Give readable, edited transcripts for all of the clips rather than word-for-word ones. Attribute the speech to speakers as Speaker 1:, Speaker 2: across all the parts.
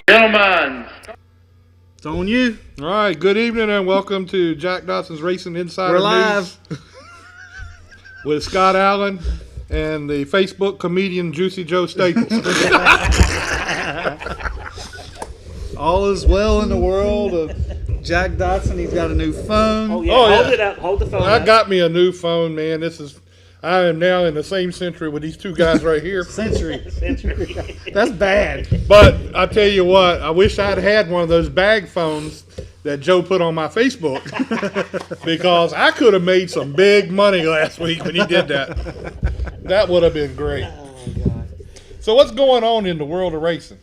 Speaker 1: Gentlemen.
Speaker 2: It's on you.
Speaker 3: All right, good evening and welcome to Jack Dodson's Racing Insider.
Speaker 2: We're live.
Speaker 3: With Scott Allen and the Facebook comedian Juicy Joe Staples.
Speaker 2: All is well in the world of Jack Dodson. He's got a new phone.
Speaker 4: Oh, yeah. Hold it up. Hold the phone
Speaker 3: I
Speaker 4: up.
Speaker 3: got me a new phone, man. I am now in the same century with these two guys right here.
Speaker 2: Century. That's bad.
Speaker 3: But I tell you what, I wish I'd had one of those bag phones that Joe put on my Facebook because I could have made some big money last week when he did that. That would have been great.
Speaker 4: Oh, God.
Speaker 3: So what's going on in the world of racing?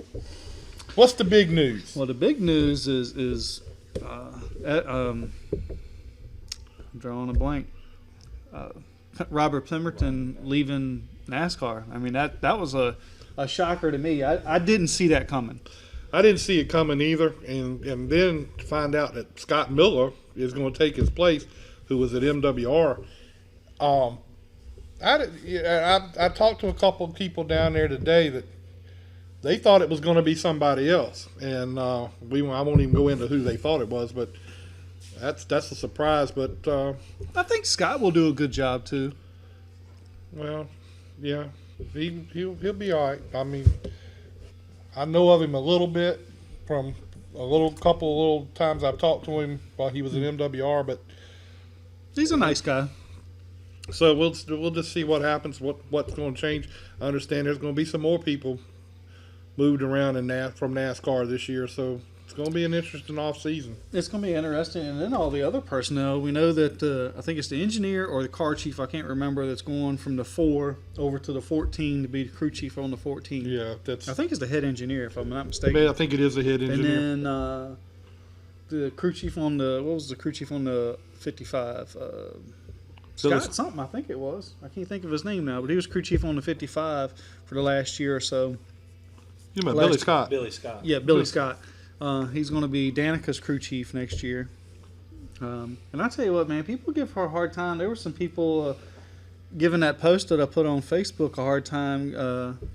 Speaker 3: What's the big news?
Speaker 2: Well, the big news is I'm drawing a blank. Robert Pemberton leaving NASCAR. I mean, that was a shocker to me. I didn't see that coming.
Speaker 3: I didn't see it coming either, and then to find out that Scott Miller is going to take his place, who was at MWR. I talked to a couple of people down there today that they thought it was going to be somebody else, and I won't even go into who they thought it was, but that's a surprise. But
Speaker 2: I think Scott will do a good job too.
Speaker 3: Well, yeah, he'll be all right. I mean, I know of him a little bit from couple of little times I've talked to him while he was at MWR, but
Speaker 2: he's a nice guy.
Speaker 3: So we'll just see what happens, what's going to change. I understand there's going to be some more people moved around from NASCAR this year, so it's going to be an interesting off season.
Speaker 2: It's going to be interesting, and then all the other personnel. We know that I think it's the engineer or the car chief, I can't remember, that's going from the 4 over to the 14 to be the crew chief on the 14.
Speaker 3: Yeah,
Speaker 2: I think it's the head engineer, if I'm not mistaken.
Speaker 3: I think it is the head engineer.
Speaker 2: And then the crew chief on the 55? Scott something, I think it was. I can't think of his name now, but he was crew chief on the 55 for the last year or so.
Speaker 3: You mean Billy Scott?
Speaker 4: Billy Scott.
Speaker 2: Yeah, Billy Scott. He's going to be Danica's crew chief next year. And I tell you what, man, people give her a hard time. There were some people giving that post that I put on Facebook a hard time,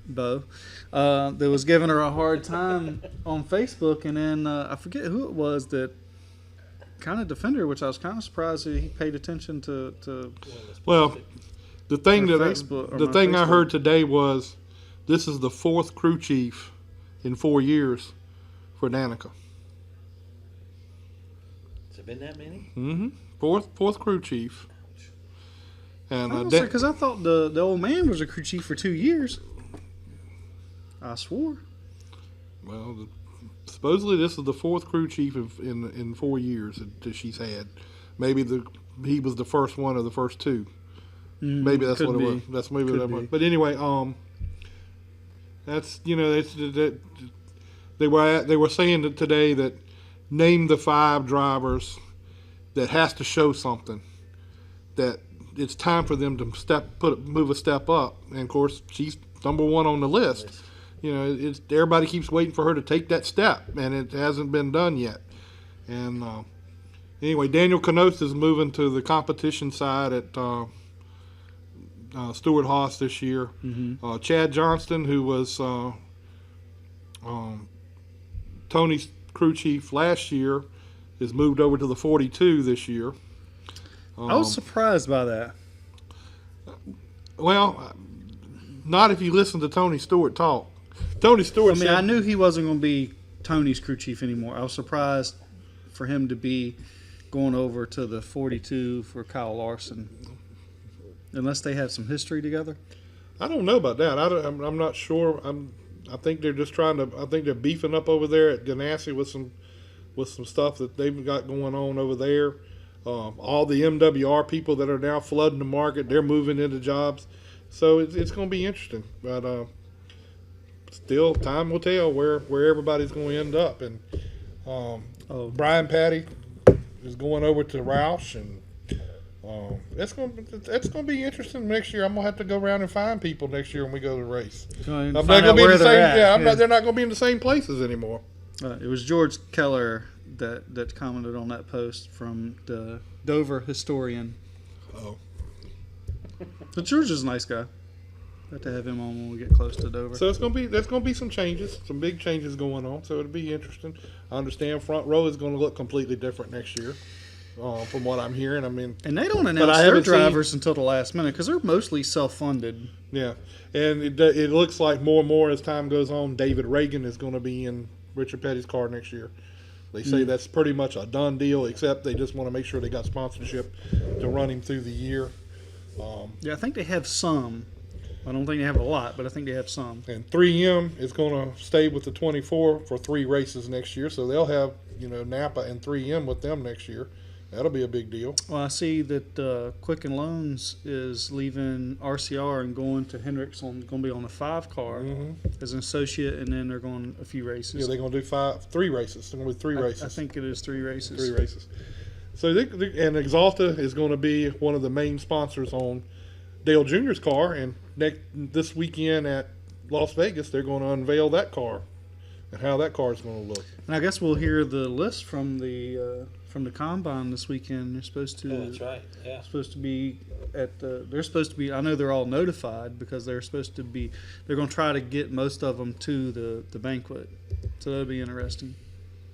Speaker 2: Bo, that was giving her a hard time on Facebook. And then I forget who it was that kind of defended her, which I was kind of surprised that he paid attention to
Speaker 3: Well, the thing
Speaker 2: I
Speaker 3: heard today was this is the 4th crew chief in 4 years for Danica.
Speaker 4: Has it been that many?
Speaker 3: Mm-hmm. Fourth crew chief. And
Speaker 2: because I thought the old man was a crew chief for 2 years. I swore.
Speaker 3: Well, supposedly this is the 4th crew chief in 4 years that she's had. Maybe he was the first one or the first 2. Maybe that's what it was. That's maybe what it was. But anyway, that's they were saying that today that name the 5 drivers that has to show something, that it's time for them to move a step up. And of course, she's number 1 on the list. You know, everybody keeps waiting for her to take that step, and it hasn't been done yet. And anyway, Daniel Canosa is moving to the competition side at Stewart Haas this year.
Speaker 2: Mm-hmm.
Speaker 3: Chad Johnston, who was Tony's crew chief last year, is moved over to the 42 this year.
Speaker 2: I was surprised by that.
Speaker 3: Well, not if you listen to Tony Stewart talk. Tony Stewart
Speaker 2: I knew he wasn't going to be Tony's crew chief anymore. I was surprised for him to be going over to the 42 for Kyle Larson. Unless they have some history together.
Speaker 3: I don't know about that. I'm not sure. I think they're just trying to. I think they're beefing up over there at Ganassi with some stuff that they've got going on over there. All the MWR people that are now flooding the market, they're moving into jobs. So it's going to be interesting. But still, time will tell where everybody's going to end up. And Brian Patty is going over to Roush, and it's going to be interesting next year. I'm going to have to go around and find people next year when we go to the race.
Speaker 2: I'm not going to be in the same.
Speaker 3: They're not going to be in the same places anymore.
Speaker 2: It was George Keller that commented on that post from the Dover historian.
Speaker 3: Oh,
Speaker 2: But George is a nice guy. Got to have him on when we get close to Dover.
Speaker 3: So there's gonna be some changes, some big changes going on. So it'll be interesting. I understand front row is going to look completely different next year, from what I'm hearing. I mean,
Speaker 2: and they don't announce their drivers until the last minute because they're mostly self-funded.
Speaker 3: Yeah, and it looks like more and more as time goes on, David Reagan is going to be in Richard Petty's car next year. They say that's pretty much a done deal, except they just want to make sure they got sponsorship to run him through the year.
Speaker 2: Yeah, I think they have some. I don't think they have a lot, but I think they have some.
Speaker 3: And 3M is going to stay with the 24 for 3 races next year, so they'll have Napa and 3M with them next year. That'll be a big deal.
Speaker 2: Well, I see that Quicken Loans is leaving RCR and going to Hendricks going to be on a 5 car as an associate, and then they're going a few races.
Speaker 3: Yeah, they're going to do 3 races. They're going to do 3 races.
Speaker 2: I think it is 3 races.
Speaker 3: 3 races. So and Exalta is going to be one of the main sponsors on Dale Jr.'s car, and this weekend at Las Vegas, they're going to unveil that car and how that car is going to look.
Speaker 2: And I guess we'll hear the list from the combine this weekend. They're supposed to.
Speaker 4: Oh, that's right. Yeah.
Speaker 2: Supposed to be they're supposed to be. I know they're all notified because they're supposed to be. They're going to try to get most of them to the banquet. So that'll be interesting.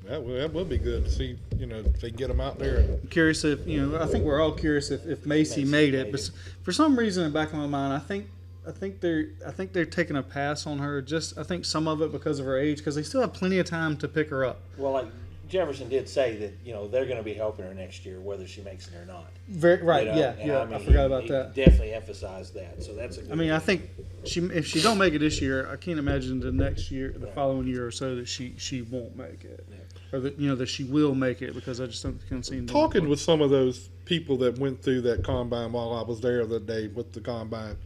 Speaker 3: That will be good to see. If they get them out there.
Speaker 2: I'm curious if I think we're all curious if Macy made it, but for some reason in the back of my mind, I think they're taking a pass on her. I think some of it because of her age, because they still have plenty of time to pick her up.
Speaker 4: Well, like Jefferson did say that they're going to be helping her next year, whether she makes it or not.
Speaker 2: Right? Yeah. I forgot about that.
Speaker 4: Definitely emphasized that. So that's a good
Speaker 2: I think if she don't make it this year, I can't imagine the next year, the following year or so, that she won't make it, or that that she will make it, because I just don't see.
Speaker 3: Talking with some of those people that went through that combine while I was there the day with the combine,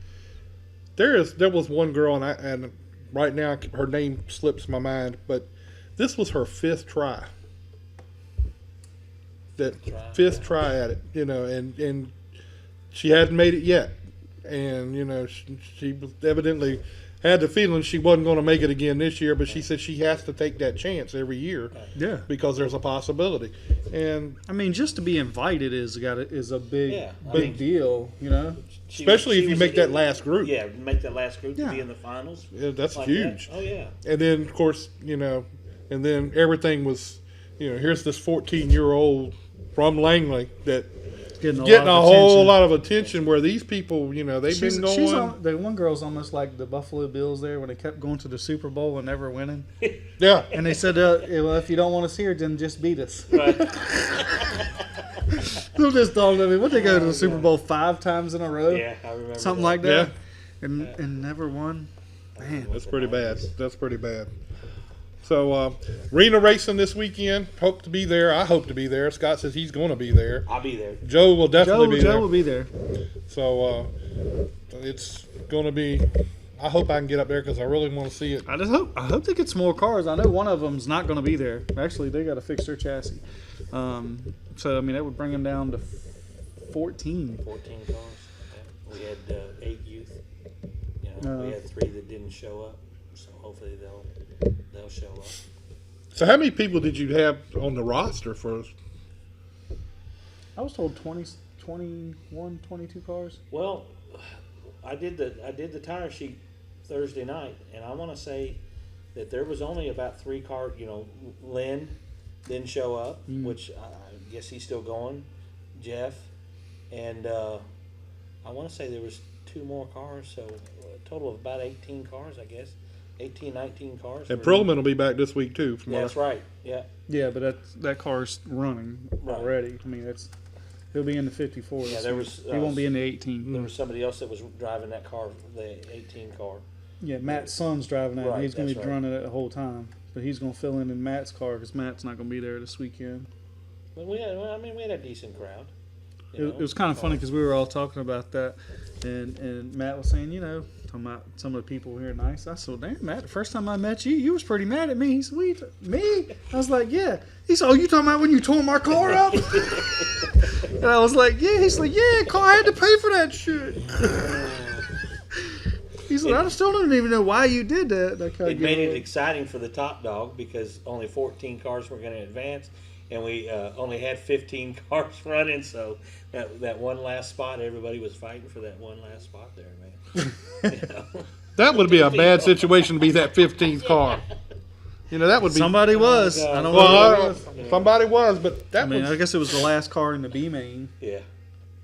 Speaker 3: there was one girl, and right now her name slips my mind, but this was her 5th try. Fifth try at it, and she hadn't made it yet, and she evidently had the feeling she wasn't going to make it again this year, but she said she has to take that chance every year, because there's a possibility. And
Speaker 2: I mean, just to be invited is a big deal,
Speaker 3: especially if you make that last group.
Speaker 4: Yeah, make that last group to be in the finals.
Speaker 3: Yeah, that's like huge.
Speaker 4: That. Oh yeah.
Speaker 3: And then of course, and then everything was, here's this 14-year-old from Langley that getting a whole lot of attention, where these people, they've been going.
Speaker 2: The one girl's almost like the Buffalo Bills there when they kept going to the Super Bowl and never winning.
Speaker 3: Yeah.
Speaker 2: And they said, well, if you don't want to see her, then just beat us.
Speaker 4: Right.
Speaker 2: They'll just don't know. What, they go to the Super Bowl 5 times in a row?
Speaker 4: Yeah, I remember
Speaker 2: something
Speaker 4: that.
Speaker 2: like that. Yeah. And never won. Man,
Speaker 3: that's pretty bad. That's pretty bad. So, Rena racing this weekend. Hope to be there. I hope to be there. Scott says he's going to be there.
Speaker 4: I'll be there.
Speaker 3: Joe will definitely be there.
Speaker 2: Joe will be there.
Speaker 3: So, it's going to be. I hope I can get up there because I really want to see it.
Speaker 2: I hope they get some more cars. I know one of them's not going to be there. Actually, they got to fix their chassis. So, I mean, that would bring them down to 14.
Speaker 4: 14 cars. Okay. We had 8 youth. We had 3 that didn't show up. So hopefully they'll show up.
Speaker 3: So how many people did you have on the roster for?
Speaker 2: I was told 21, 22 cars.
Speaker 4: Well, I did the tire sheet Thursday night, and I want to say that there was only about 3 cars. Len didn't show up, which I guess he's still going. Jeff, and I want to say there was 2 more cars, so a total of about 18 cars, I guess. 18, 19 cars.
Speaker 3: And Perlman will be back this week too.
Speaker 4: That's right. Yeah.
Speaker 2: Yeah, but that car's running already. I mean, he'll be in the 54.
Speaker 4: Yeah, there was.
Speaker 2: He won't be in the 18.
Speaker 4: There was somebody else that was driving that car, the 18 car.
Speaker 2: Yeah, Matt's son's driving that.
Speaker 4: Right,
Speaker 2: he's going to be running it the whole time, but he's going to fill in Matt's car because Matt's not going to be there this weekend.
Speaker 4: But we had a decent crowd.
Speaker 2: It was kind of funny because we were all talking about that, and Matt was saying, talking about some of the people here nice. I said, damn, Matt, the first time I met you was pretty mad at me. He said, me? I was like, yeah. He said, oh, you talking about when you tore my car up? And I was like, yeah. He's like, yeah, I had to pay for that shit. He said, I still don't even know why you did that.
Speaker 4: It made it exciting for the top dog because only 14 cars were going to advance. and we only had 15 cars running. So that one last spot, everybody was fighting for that one last spot there, man. You know?
Speaker 3: That would be a bad situation to be that 15th car. You know, that would be
Speaker 2: Somebody was. I don't know.
Speaker 3: well, somebody was, but that was.
Speaker 2: I guess it was the last car in the B main.
Speaker 4: Yeah.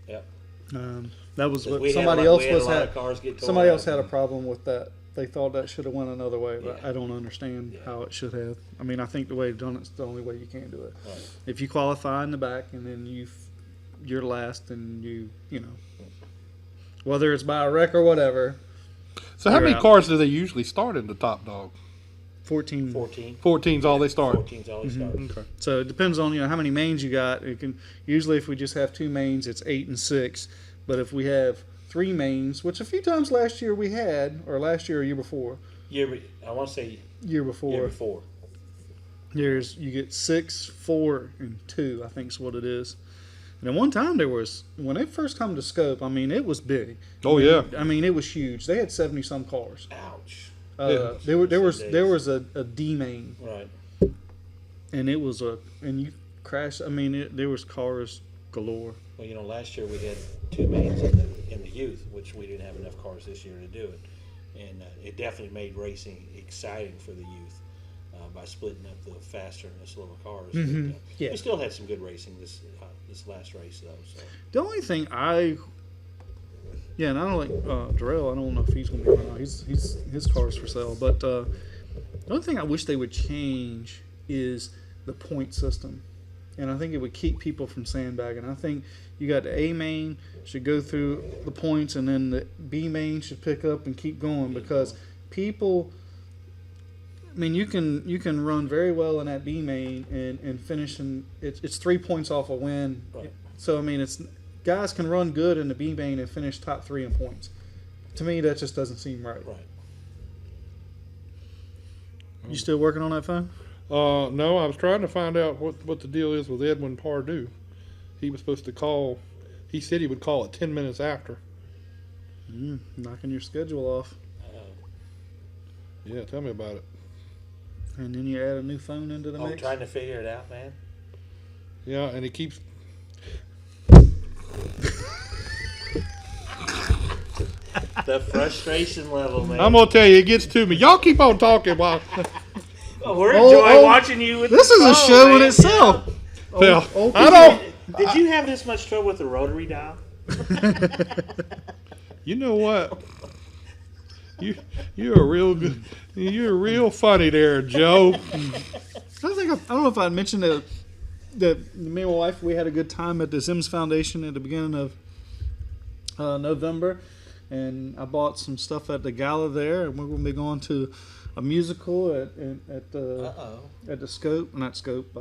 Speaker 4: Yep.
Speaker 2: That was what
Speaker 4: We had
Speaker 2: somebody
Speaker 4: a lot-
Speaker 2: else
Speaker 4: we had a
Speaker 2: was
Speaker 4: lot
Speaker 2: had.
Speaker 4: of cars get torn
Speaker 2: Somebody
Speaker 4: up.
Speaker 2: else had a problem with that. They thought that should have went another way, but
Speaker 4: Yeah.
Speaker 2: I don't understand
Speaker 4: Yeah.
Speaker 2: how it should have. I mean, I think the way it's done it's the only way you can do it.
Speaker 4: Right.
Speaker 2: If you qualify in the back and then you're last and you know, whether it's by a wreck or whatever.
Speaker 3: So how
Speaker 2: you're
Speaker 3: many
Speaker 2: out.
Speaker 3: cars do they usually start in the top dog?
Speaker 2: 14.
Speaker 4: 14.
Speaker 3: 14's all they start.
Speaker 4: 14's always starts.
Speaker 3: Okay.
Speaker 2: So it depends on how many mains you got. It can usually if we just have 2 mains, it's 8 and 6. But if we have 3 mains, which a few times last year we had, or last year or year before,
Speaker 4: I want to say
Speaker 2: year before,
Speaker 4: year before.
Speaker 2: you get 6, 4, and 2. I think is what it is. And at one time when they first come to Scope, I mean it was big.
Speaker 3: Oh yeah.
Speaker 2: I mean it was huge. They had 70 some cars.
Speaker 4: Ouch.
Speaker 2: There was a D main,
Speaker 4: Right.
Speaker 2: and it was and you crashed. I mean there was cars galore.
Speaker 4: Well, you know, last year we had 2 mains in the youth, which we didn't have enough cars this year to do it, and it definitely made racing exciting for the youth by splitting up the faster and the slower cars.
Speaker 2: Mhm.
Speaker 4: But,
Speaker 2: Yeah.
Speaker 4: we still had some good racing this last race though. So
Speaker 2: The only thing and I don't like Darrell. I don't know if he's going to be around. His car's for sale. But the only thing I wish they would change is the point system, and I think it would keep people from sandbagging. I think you got the A main should go through the points, and then the B main should pick up and keep going because people. I mean, you can run very well in that B main and finish in it's 3 points off a win.
Speaker 4: Right.
Speaker 2: So I mean, it's guys can run good in the B main and finish top 3 in points. To me, that just doesn't seem right.
Speaker 4: right.
Speaker 2: You still working on that phone?
Speaker 3: No, I was trying to find out what the deal is with Edwin Pardue. He was supposed to call. He said he would call at 10 minutes after.
Speaker 2: Knocking your schedule off,
Speaker 3: Yeah, tell me about it.
Speaker 2: and then you add a new phone into the
Speaker 4: I'm
Speaker 2: mix.
Speaker 4: trying to figure it out, man.
Speaker 3: Yeah, and he keeps.
Speaker 4: The frustration level, man.
Speaker 3: I'm gonna tell you, it gets to me. Y'all keep on talking while.
Speaker 4: We're enjoying watching you with
Speaker 2: This
Speaker 4: the
Speaker 2: is a
Speaker 4: phone,
Speaker 2: show in
Speaker 4: man.
Speaker 2: itself.
Speaker 3: Well,
Speaker 2: Oh,
Speaker 3: I don't.
Speaker 4: Did you have this much trouble with the rotary dial?
Speaker 3: You know what? You're a real good. You're real funny there, Joe.
Speaker 2: I don't know if I mentioned that me and my wife we had a good time at the Sims Foundation at the beginning of November, and I bought some stuff at the gala there, and we're going to be going to a musical at the Scope, not Scope,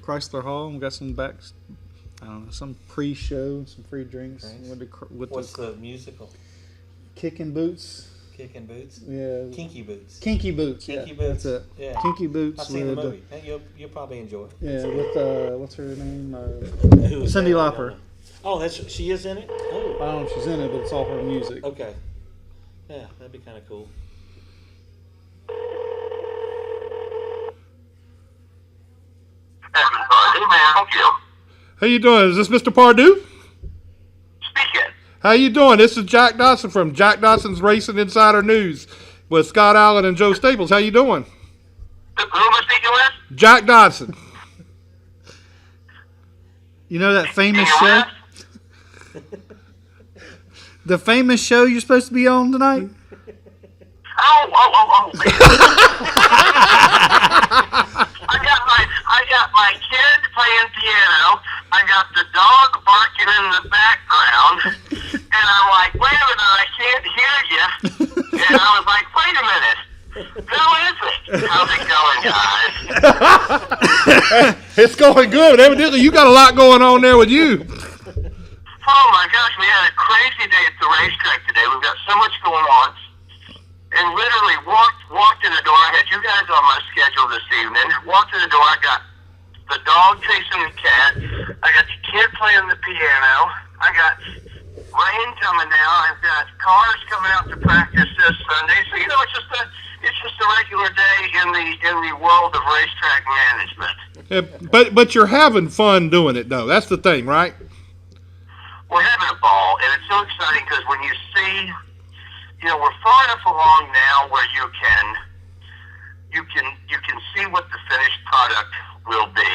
Speaker 2: Chrysler Hall. And we got some some pre-show, some free drinks. With
Speaker 4: What's the musical?
Speaker 2: Kicking Boots.
Speaker 4: Kicking Boots?
Speaker 2: Yeah.
Speaker 4: Kinky Boots.
Speaker 2: Kinky Boots.
Speaker 4: Kinky
Speaker 2: yeah,
Speaker 4: Boots.
Speaker 2: That's it.
Speaker 4: Yeah.
Speaker 2: Kinky Boots.
Speaker 4: I've seen the
Speaker 2: with,
Speaker 4: movie. You'll probably enjoy it.
Speaker 2: Yeah, with what's her name?
Speaker 4: Who's
Speaker 2: Cyndi
Speaker 4: that?
Speaker 2: Lauper.
Speaker 4: Oh, she is in it? Oh.
Speaker 2: I don't know if she's in it, but it's all her music.
Speaker 4: Okay. Yeah, that'd be kind of cool.
Speaker 1: Pardue, may I help you?
Speaker 3: How you doing? Is this Mr. Pardue?
Speaker 1: Speaking.
Speaker 3: How you doing? This is Jack Dodson from Jack Dodson's Racing Insider News with Scott Allen and Joe Staples. How you doing?
Speaker 1: Who am I speaking with?
Speaker 3: Jack Dodson.
Speaker 2: You know that famous
Speaker 1: Your
Speaker 2: show?
Speaker 1: wife?
Speaker 2: The famous show you're supposed to be on tonight?
Speaker 1: Oh. I got my kid playing piano. I got the dog barking in the background. And I'm like, wait a minute, I can't hear you. And I was like, wait a minute. Who is it? How's it going, guys?
Speaker 3: It's going good. Evidently, you got a lot going on there with you.
Speaker 1: Oh my gosh, we had a crazy day at the racetrack today. We've got so much going on. And literally walked in the door. I had you guys on my schedule this evening. Walked in the door. I got the dog chasing the cat. I got the kid playing the piano. I got rain coming down. I've got cars coming out to practice this Sunday. So it's just a regular day in the world of racetrack management.
Speaker 3: But you're having fun doing it, though. That's the thing, right?
Speaker 1: We're having a ball, and it's so exciting because when you see, we're far enough along now where you can see what the finished product will be.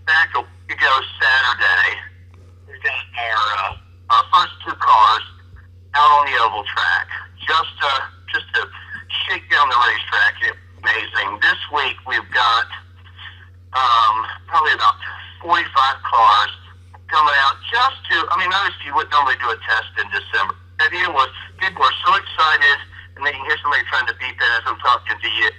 Speaker 1: Back a week ago Saturday, we got our first two cars out on the oval track, just to shake down the racetrack. It's amazing. This week we've got probably about 45 cars coming out obviously you wouldn't normally do a test in December. The idea was people are so excited, and then you hear somebody trying to beep in as I'm talking to you,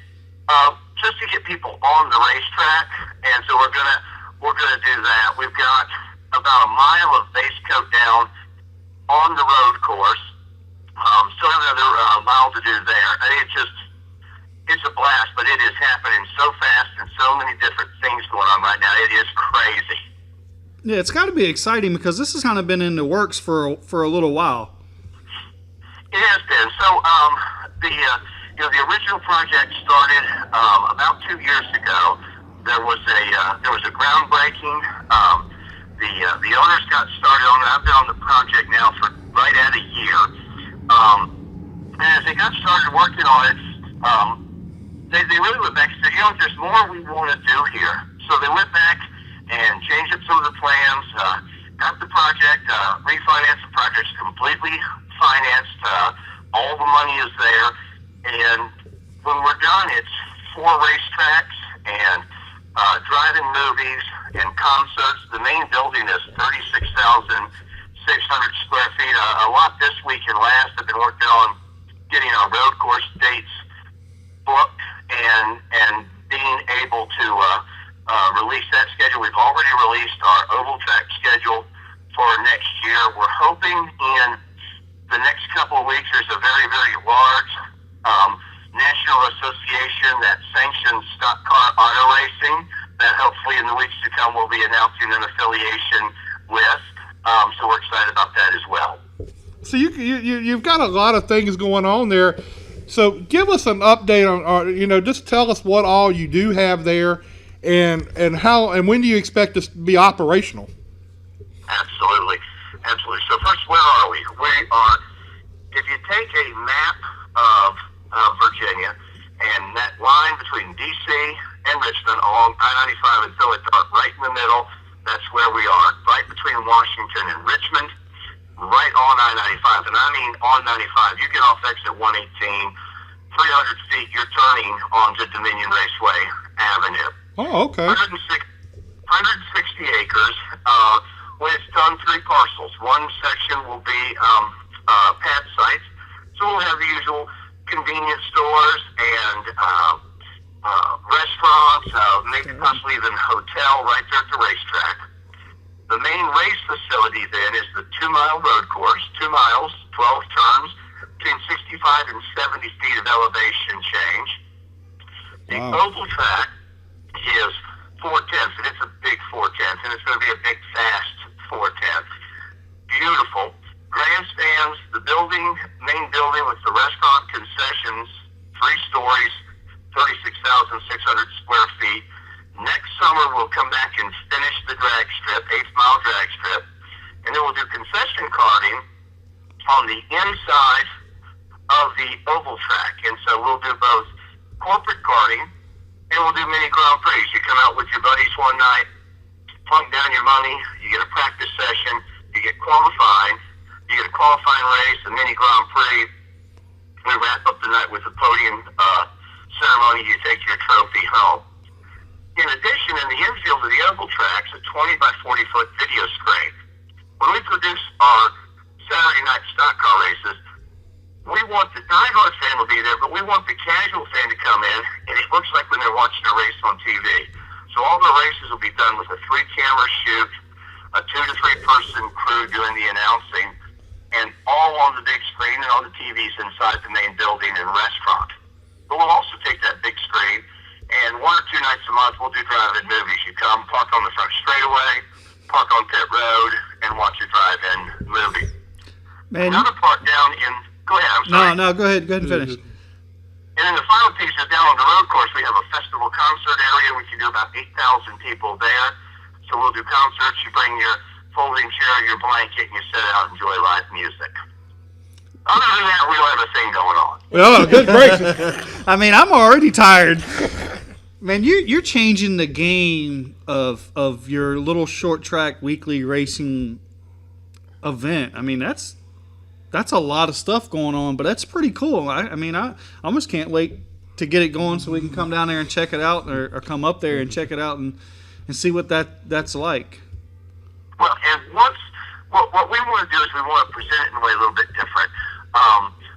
Speaker 1: just to get people on the racetrack, and so we're gonna do that. We've got about a mile of base coat down on the road course. Still have another mile to do there. I think it's a blast, but it is happening so fast and so many different things going on right now. It is crazy.
Speaker 2: Yeah, it's got to be exciting because this has kind of been in the works for a little while.
Speaker 1: It has been. So the original project started about 2 years ago. There was a groundbreaking. The owners got started on it. I've been on the project now for right at a year. And as they got started working on it, they really went back and said, there's more we want to do here. So they went back and changed up some of the plans, got the project, refinanced the project, completely financed. All the money is there. And when we're done, it's 4 racetracks and drive-in movies and concerts. The main building is 36,600 square feet. A lot this week and last have been working on getting our road course dates booked and being able to release that schedule. We've already released our oval track schedule for next year. We're hoping in the next couple of weeks there's a very, very large national association that sanctions stock car auto racing that hopefully in the weeks to come we'll be announcing an affiliation with. So we're excited about that as well.
Speaker 3: So you've got a lot of things going on there. So give us an update on, just tell us what all you do have there, and how and when do you expect this to be operational?
Speaker 1: Absolutely. So first, where are we? We are, if you take a map of Virginia and that line between D.C. and Richmond along I-95 and throw it right in the middle, that's where we are, right between Washington and Richmond, right on I-95. And I mean on 95. You get off exit 118, 300 feet, you're turning onto Dominion Raceway Avenue.
Speaker 3: Oh, okay.
Speaker 1: 160 acres. When it's done, 3 parcels. One section will be pad sites. So we'll have the usual convenience stores and restaurants, maybe possibly even hotel right there at the racetrack. The main race facility then is the 2-mile road course, 2 miles, 12 turns, between 65 and 70 feet of elevation change. The oval track is 4/10, and it's a big 4/10, and it's going to be a big, fast 4/10. Beautiful. Grandstands, the main building with the restaurant, concessions, 3 stories, 36,600 square feet. Next summer, we'll come back and finish the drag strip, 8-mile drag strip, and then we'll do concession karting on the inside of the oval track. And so we'll do both corporate karting and we'll do mini Grand Prix. You come out with your buddies one night, plunk down your money, you get a practice session, you get qualifying, you get a qualifying race, a mini Grand Prix. We wrap up the night with a podium ceremony. You take your trophy home. In addition, in the infield of the oval tracks, a 20 by 40 foot video screen. When we produce our Saturday night stock car races, we want the diehard fan will be there, but we want the casual fan to come in, and it looks like when they're watching a race on TV. So all the races will be done with a 3-camera shoot, a 2 to 3 person crew doing the announcing, and all on the big screen and on the TVs inside the main building and restaurant. But we'll also take that big screen, and 1 or 2 nights a month we'll do drive-in movies. You come, park on the front straightaway, park on pit road, and watch a drive-in movie.
Speaker 2: Man,
Speaker 1: Another part down in... Go ahead, I'm sorry.
Speaker 2: No, go ahead and finish.
Speaker 1: And then the final piece is down on the road course. We have a festival concert area. We can do about 8,000 people there. So we'll do concerts. You bring your folding chair, your blanket, and you sit out and enjoy live music. Other than that, we don't have a thing going on.
Speaker 3: Well, good gracious.
Speaker 2: I mean, I'm already tired. Man, you're changing the game of your little short track weekly racing event. I mean, that's a lot of stuff going on, but that's pretty cool. I mean, I almost can't wait to get it going so we can come down there and check it out, or come up there and check it out and see what that's like.
Speaker 1: Well, and what we want to do is we want to present it in a way a little bit different.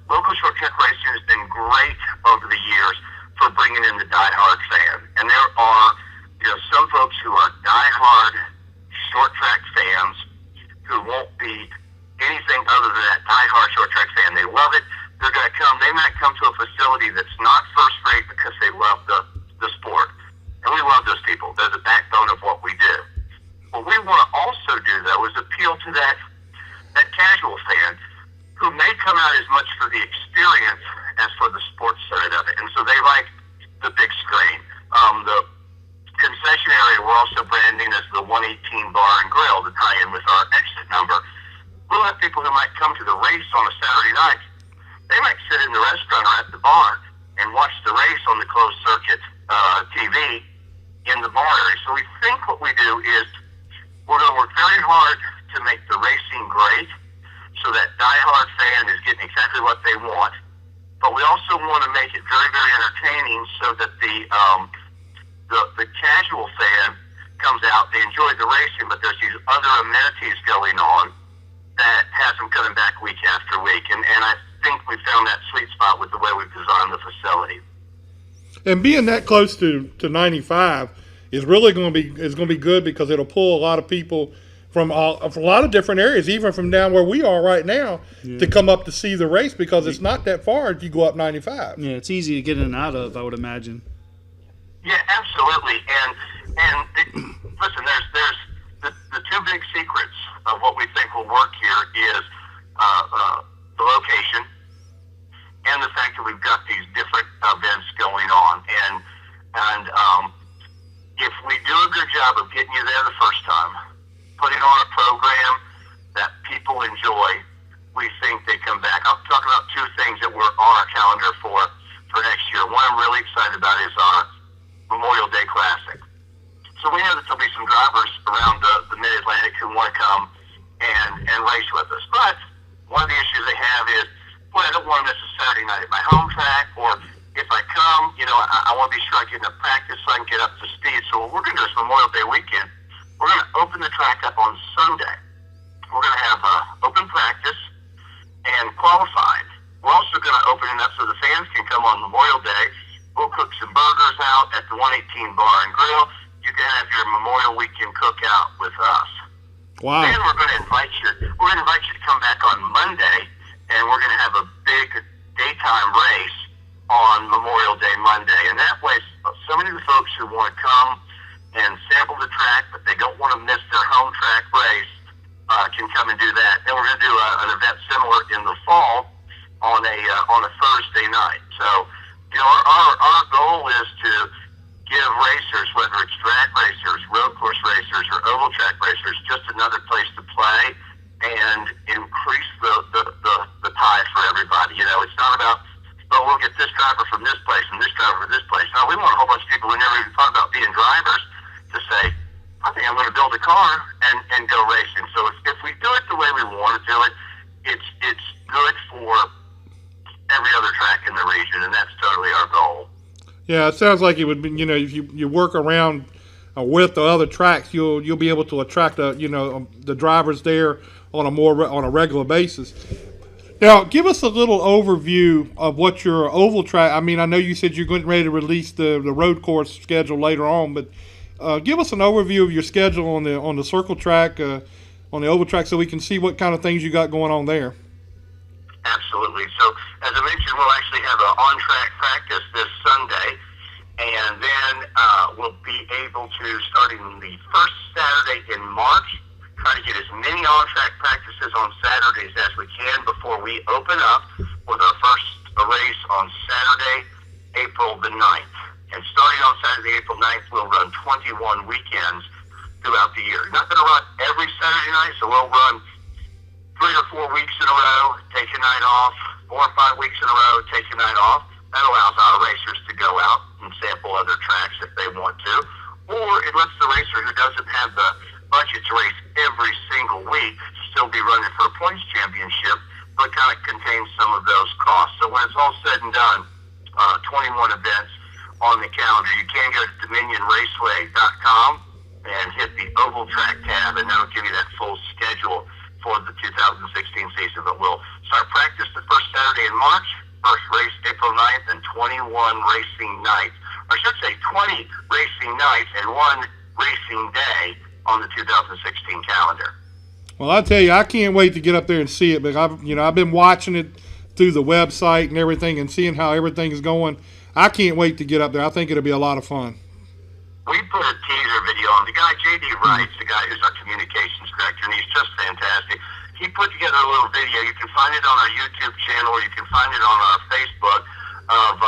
Speaker 1: Local short track racing has been great over the years for bringing in the diehard fan, and there are some folks who are diehard short track fans who won't be anything other than that diehard short track fan. They love it. They're going to come. They might come to a facility that's not first rate because they love the sport, and we love those people. They're the backbone of what we do. What we want to also do, though, is appeal to that casual fan who may come out as much for the experience as for the sports side of it. And so they like the big screen. The concession area we're also branding as the 118 Bar and Grill to tie in with our exit number. We'll have people who might come to the race on a Saturday night. They might sit in the restaurant or at the bar and watch the race on the closed circuit TV in the bar area. So we think what we do is we're going to work very hard to make the racing great, so that diehard fan is getting exactly what they want. But we also want to make it very, very entertaining so that the casual fan comes out, they enjoy the racing, but there's these other amenities going on that has them coming back week after week. And I think we found that sweet spot with the way we've designed the facility.
Speaker 3: And being that close to 95 is really going to be good, because it'll pull a lot of people from a lot of different areas, even from down where we are right now, to come up to see the race, because it's not that far if you go up 95.
Speaker 2: Yeah, it's easy to get in and out of, I would imagine.
Speaker 1: Yeah, absolutely. Listen, there's the two big secrets of what we think will work here is the location and the fact that we've got these different events going on. And if we do a good job of getting you there the first time, putting on a program that people enjoy, we think they come back. I'll talk about two things that we're on our calendar for next year. One I'm really excited about is our Memorial Day Classic. So we know that there'll be some drivers around the Mid-Atlantic who want to come and race with us. But one of the issues they have is, I don't want to miss a Saturday night at my home track, or if I come, I want to be sure I get enough practice so I can get up to speed. So what we're going to do is Memorial Day weekend, we're going to open the track up on Sunday. We're going to have open practice and qualifying. We're also going to open it up so the fans can come on Memorial Day. We'll cook some burgers out at the 118 Bar and Grill. You can have your Memorial Weekend cookout with us.
Speaker 3: Wow.
Speaker 1: Then we're going to invite you to come back on Monday, and we're going to have a big daytime race on Memorial Day Monday. And that way, so many of the folks who want to come and sample the track, but they don't want to miss their home track race, can come and do that. Then we're going to do an event similar in the fall on a Thursday night. So, our goal is to give racers, whether it's drag racers, road course racers, or oval track racers, just another place to play and increase the pie for everybody. It's not about, we'll get this driver from this place and this driver from this place. No, we want a whole bunch of people who never even thought about being drivers to say, I think I'm going to build a car and go racing. So if we do it the way we want to do it, it's good for every other track in the region, and that's totally our goal.
Speaker 3: Yeah, it sounds like it would be. If you work around with the other tracks, you'll be able to attract the drivers there on a regular basis. Now, give us a little overview of what your oval track. I mean, I know you said you're getting ready to release the road course schedule later on, but give us an overview of your schedule on the circle track, on the oval track, so we can see what kind of things you got going on there.
Speaker 1: Absolutely. So, as I mentioned, we'll actually have an on-track practice this Sunday, and then we'll be able to, starting the first Saturday in March, try to get as many on-track practices on Saturdays as we can before we open up with our first race on Saturday April the 9th. And starting on Saturday, April 9th, we'll run 21 weekends throughout the year. Not going to run every Saturday night, so we'll run 3 or 4 weeks in a row, take a night off, 4 or 5 weeks in a row, take a night off. That allows our racers to go out and sample other tracks if they want to. Or it lets the racer who doesn't have the budget to race every single week still be running for a points championship, but kind of contains some of those costs. So when it's all said and done, 21 events on the calendar. You can go to DominionRaceway.com and hit the Oval Track tab, and that'll give you that full schedule for the 2016 season. But we'll start practice the first Saturday in March, first race April 9th, and 21 racing nights. Or I should say 20 racing nights and 1 racing day on the 2016 calendar.
Speaker 3: Well, I tell you, I can't wait to get up there and see it. But I've been watching it through the website and everything, and seeing how everything is going. I can't wait to get up there. I think it'll be a lot of fun.
Speaker 1: We put a teaser video on. The guy, J.D. Wright, the guy who's our communications director, and he's just fantastic. He put together a little video. You can find it on our YouTube channel, or you can find it on our Facebook, of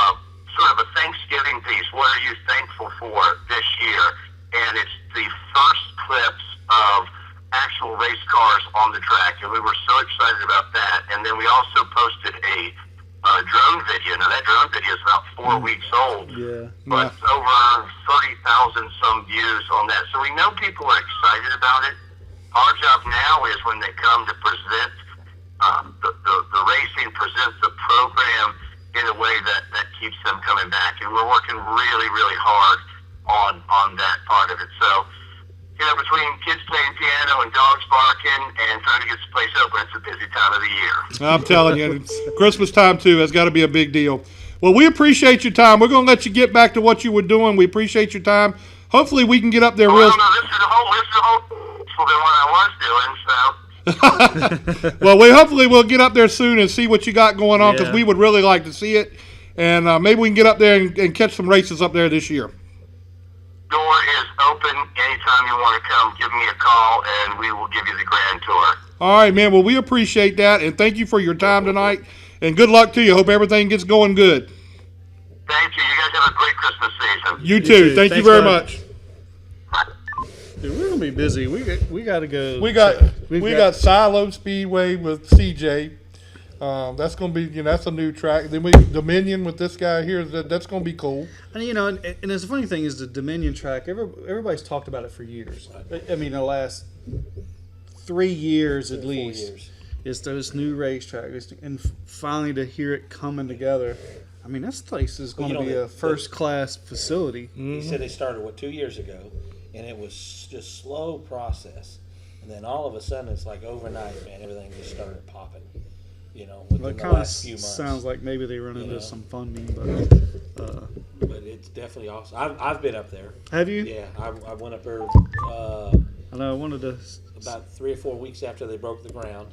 Speaker 1: sort of a Thanksgiving piece. What are you thankful for this year? And it's the first clips of actual race cars on the track, and we were so excited about that. And then we also posted a drone video. Now, that drone video is about 4 weeks old, but over 30,000 some views on that. So we know people are excited about it. Our job now is when they come to present the racing, present the program in a way that keeps them coming back. And we're working really, really hard on that part of it. So, between kids playing piano and dogs barking and trying to get this place open, it's a busy time of the year.
Speaker 3: I'm telling you, it's Christmas time, too. That's got to be a big deal. Well, we appreciate your time. We're going to let you get back to what you were doing. We appreciate your time. Hopefully we can get up there real...
Speaker 1: No, this is the whole than what I was doing, so...
Speaker 3: Well, hopefully we'll get up there soon and see what you got going on, because we would really like to see it. And maybe we can get up there and catch some races up there this year.
Speaker 1: Door is open. Anytime you want to come, give me a call, and we will give you the grand tour.
Speaker 3: All right, man. Well, we appreciate that, and thank you for your time tonight. And good luck to you. Hope everything gets going good.
Speaker 1: Thank you. You guys have a great Christmas season.
Speaker 3: You too. Thank you very much.
Speaker 2: Dude, we're gonna be busy. We got to go.
Speaker 3: We got Silo Speedway with CJ. That's going to be, that's a new track. Then we Dominion with this guy here. That's going to be cool.
Speaker 2: And and the funny thing is the Dominion track. Everybody's talked about it for years. I mean, the last 3 years at least. 4 years. It's those new racetrack, and finally to hear it coming together. I mean, this place is going to be a first-class facility.
Speaker 4: He said they started 2 years ago, and it was just slow process, and then all of a sudden it's like overnight, man, everything just started popping. Within the last few months.
Speaker 2: Sounds like maybe they run into some funding,
Speaker 4: but it's definitely awesome. I've been up there.
Speaker 2: Have you?
Speaker 4: Yeah, I went up there.
Speaker 2: I know. I wanted to
Speaker 4: about 3 or 4 weeks after they broke the ground,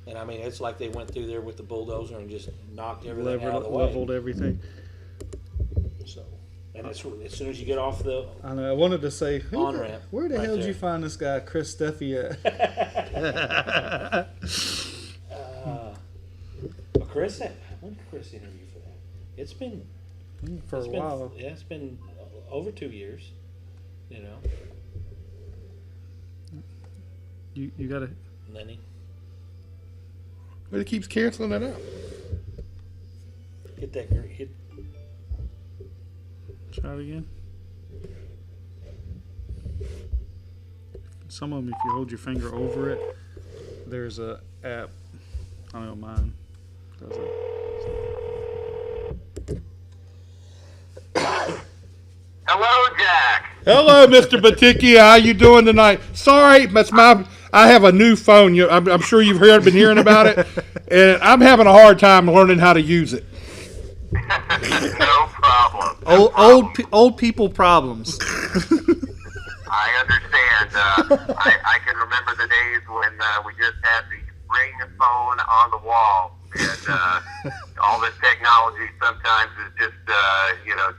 Speaker 4: and I mean it's like they went through there with the bulldozer and just knocked everything out of the way.
Speaker 2: Leveled everything.
Speaker 4: So, and as soon as you get off the
Speaker 2: I know. I wanted to say
Speaker 4: on ramp.
Speaker 2: Where the hell did you find this guy, Chris Steffi at?
Speaker 4: Chris, when did Chris interview for that? It's been
Speaker 2: a while.
Speaker 4: Yeah, it's been over 2 years.
Speaker 2: You got to
Speaker 4: Lenny.
Speaker 3: But he keeps canceling it out.
Speaker 4: Hit that. Hit.
Speaker 2: Try it again. Some of them, if you hold your finger over it, there's a app. I don't know mine.
Speaker 1: Hello, Jack.
Speaker 3: Hello, Mr. Batycki. How you doing tonight? Sorry, I have a new phone. I'm sure you've been hearing about it, and I'm having a hard time learning how to use it.
Speaker 1: No problem.
Speaker 2: Old people problems.
Speaker 1: I understand. I can remember the days when we just had the ring phone on the wall, and all this technology sometimes is just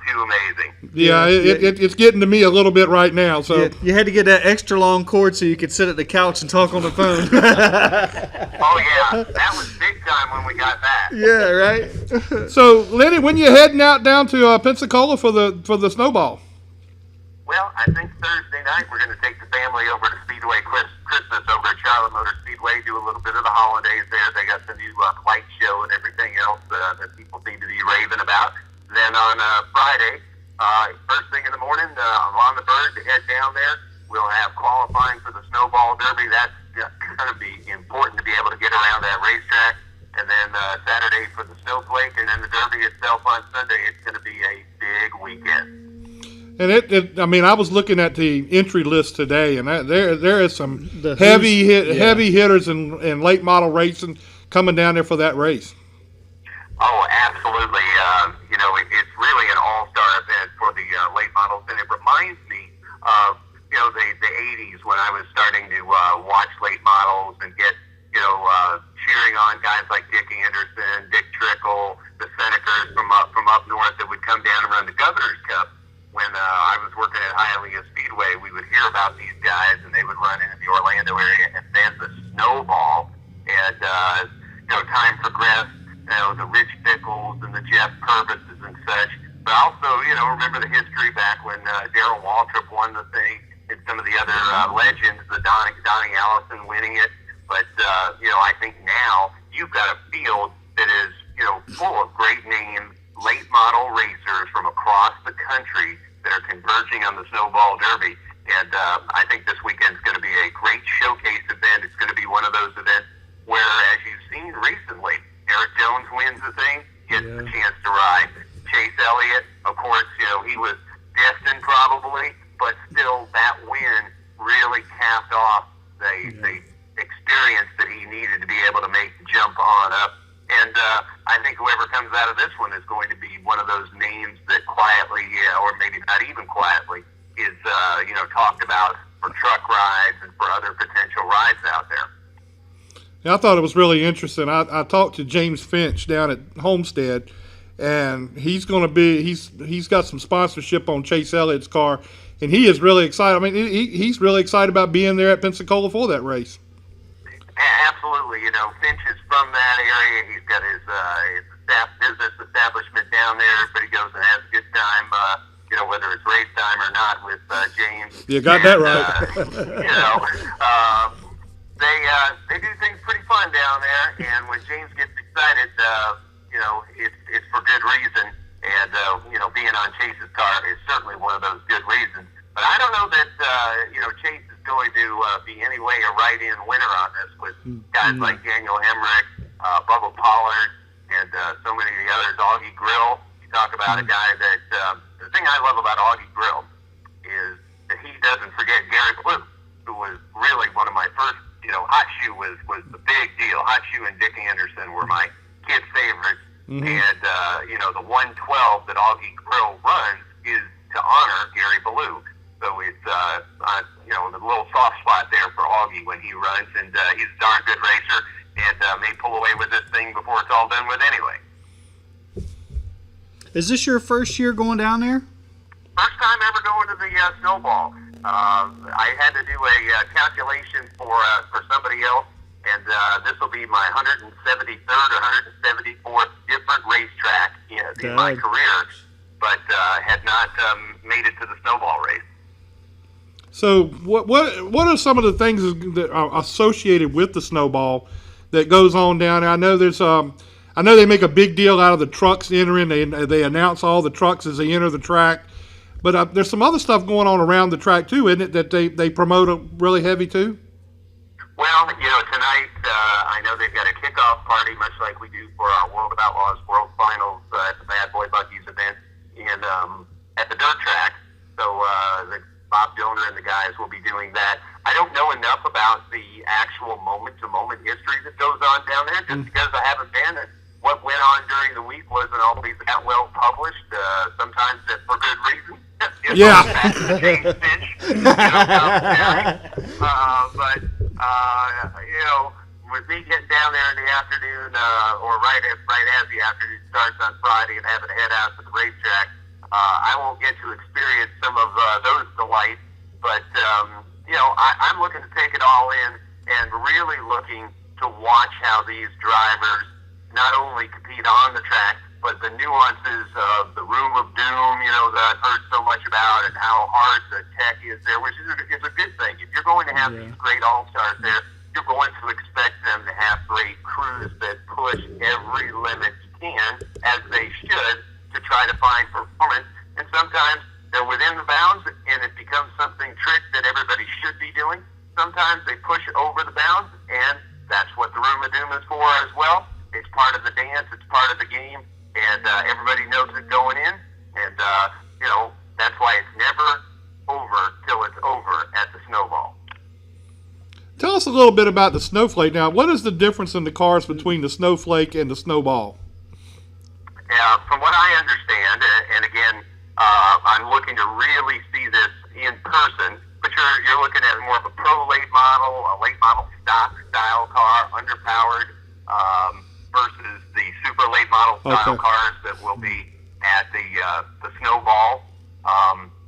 Speaker 1: too amazing.
Speaker 3: Yeah, it's getting to me a little bit right now. So
Speaker 2: you had to get that extra long cord so you could sit at the couch and talk on the phone.
Speaker 1: Oh yeah, that was big time when we got that.
Speaker 2: Yeah, right.
Speaker 3: So Lenny, when you heading out down to Pensacola for the Snowball?
Speaker 1: Well, I think Thursday night we're going to take the family over to Speedway Christmas over at Charlotte Motor Speedway, do a little bit of the holidays there. They got the new light show and everything else that people seem to be raving about. Then on Friday, first thing in the morning, I'm on the bird to head down there. We'll have qualifying for the Snowball Derby. That's going to be important to be able to get around that racetrack. And then Saturday for the Snowflake, and then the Derby itself on Sunday. It's going to be a big weekend.
Speaker 3: And I was looking at the entry list today, and there is some heavy hitters in late model racing coming down there for that race.
Speaker 1: Oh, absolutely. It's really an all-star event for the late models, and it reminds me of the 80s when I was starting to watch late models and get cheering on guys like Dick Anderson, Dick Trickle, the Senecers from up north that would come down and run the Governor's Cup. When I was working at Hialeah Speedway, we would hear about these guys, and they would run into the Orlando area, and then the Snowball. And time progressed. The Rich Pickles and the Jeff Purvises and such. But also, remember the history back when Darrell Waltrip won the thing, and some of the other legends, the Donnie Allison winning it. But I think now you've got a field that is full of great names, late model racers from across the country that are converging on the Snowball Derby. And I think this weekend's going to be a great showcase event. It's going to be one of those events where, as you've seen recently, Eric Jones wins the thing, gets the chance to ride. Chase Elliott, of course, he was destined probably, but still that win really capped off the experience that he needed to be able to make the jump on up. And I think whoever comes out of this one is going to be one of those names that quietly, or maybe not even quietly, is talked about for truck rides and for other potential rides out there.
Speaker 3: Yeah, I thought it was really interesting. I talked to James Finch down at Homestead, and he's got some sponsorship on Chase Elliott's car, and he is really excited. I mean, he's really excited about being there at Pensacola for that race.
Speaker 1: Absolutely. Finch is from that area. He's got his business establishment down there. Everybody goes and has a good time, whether it's race time or not with James.
Speaker 3: You got that right.
Speaker 1: They do things pretty fun down there, and when James gets excited, it's for good reason. And being on Chase's car is certainly one of those good reasons. But I don't know that Chase is going to be any way a right-in winner on this with guys like Daniel Hemrick, Bubba Pollard, and so many of the others. Augie Grill. You talk about a guy that the thing I love about Augie Grill is that he doesn't forget Gary Blue, who was really one of my first. Hot Shoe was the big deal. Hot Shoe and Dick Anderson were my kids' favorites. Mm-hmm. And, the 112 that Augie Grill runs is to honor Gary Ballou. So it's, a little soft spot there for Augie when he runs. And he's a darn good racer and may pull away with this thing before it's all done with anyway.
Speaker 2: Is this your first year going down there?
Speaker 1: First time ever going to the Snowball. I had to do a calculation for somebody else, and this will be my 173rd or 174th different racetrack in my career, but had not made it to the Snowball race.
Speaker 3: So what are some of the things that are associated with the Snowball that goes on down there? I know I know they make a big deal out of the trucks entering. They announce all the trucks as they enter the track. But there's some other stuff going on around the track, too, isn't it, that they promote really heavy, too?
Speaker 1: Well, tonight, I know they've got a kickoff party, much like we do for our World of Outlaws World Finals at the Bad Boy Buc-ee's event at the dirt track. So Bob Dillner and the guys will be doing that. I don't know enough about the actual moment-to-moment history that goes on down there, just because I haven't been. And what went on during the week wasn't always that well published, sometimes for good reason.
Speaker 3: Yeah.
Speaker 1: With me getting down there in the afternoon, or right as the afternoon starts on Friday and having to head out to the racetrack, I won't get to experience some of those delights, but I'm looking to take it all in and really looking to watch how these drivers not only compete on the track, but the nuances of the room of doom, that I've heard so much about, and how hard the tech is there, which is a good thing. If you're going to have these great all-stars there, you're going to expect them to have great crews that push every limit you can, as they should, to try to find performance. And sometimes they're within the bounds, and it becomes something trick that everybody should be doing. Sometimes they push over the bounds, and that's what the room of doom is for as well. It's part of the dance. It's part of the game, and everybody knows it going in. And that's why it's never over till it's over at the Snowball.
Speaker 3: Tell us a little bit about the Snowflake. Now, what is the difference in the cars between the Snowflake and the Snowball?
Speaker 1: From what I understand, and again, I'm looking to really see this in person, but you're looking at more of a pro late model, a late model stock style car, underpowered, versus the super late model style cars that will be at the Snowball.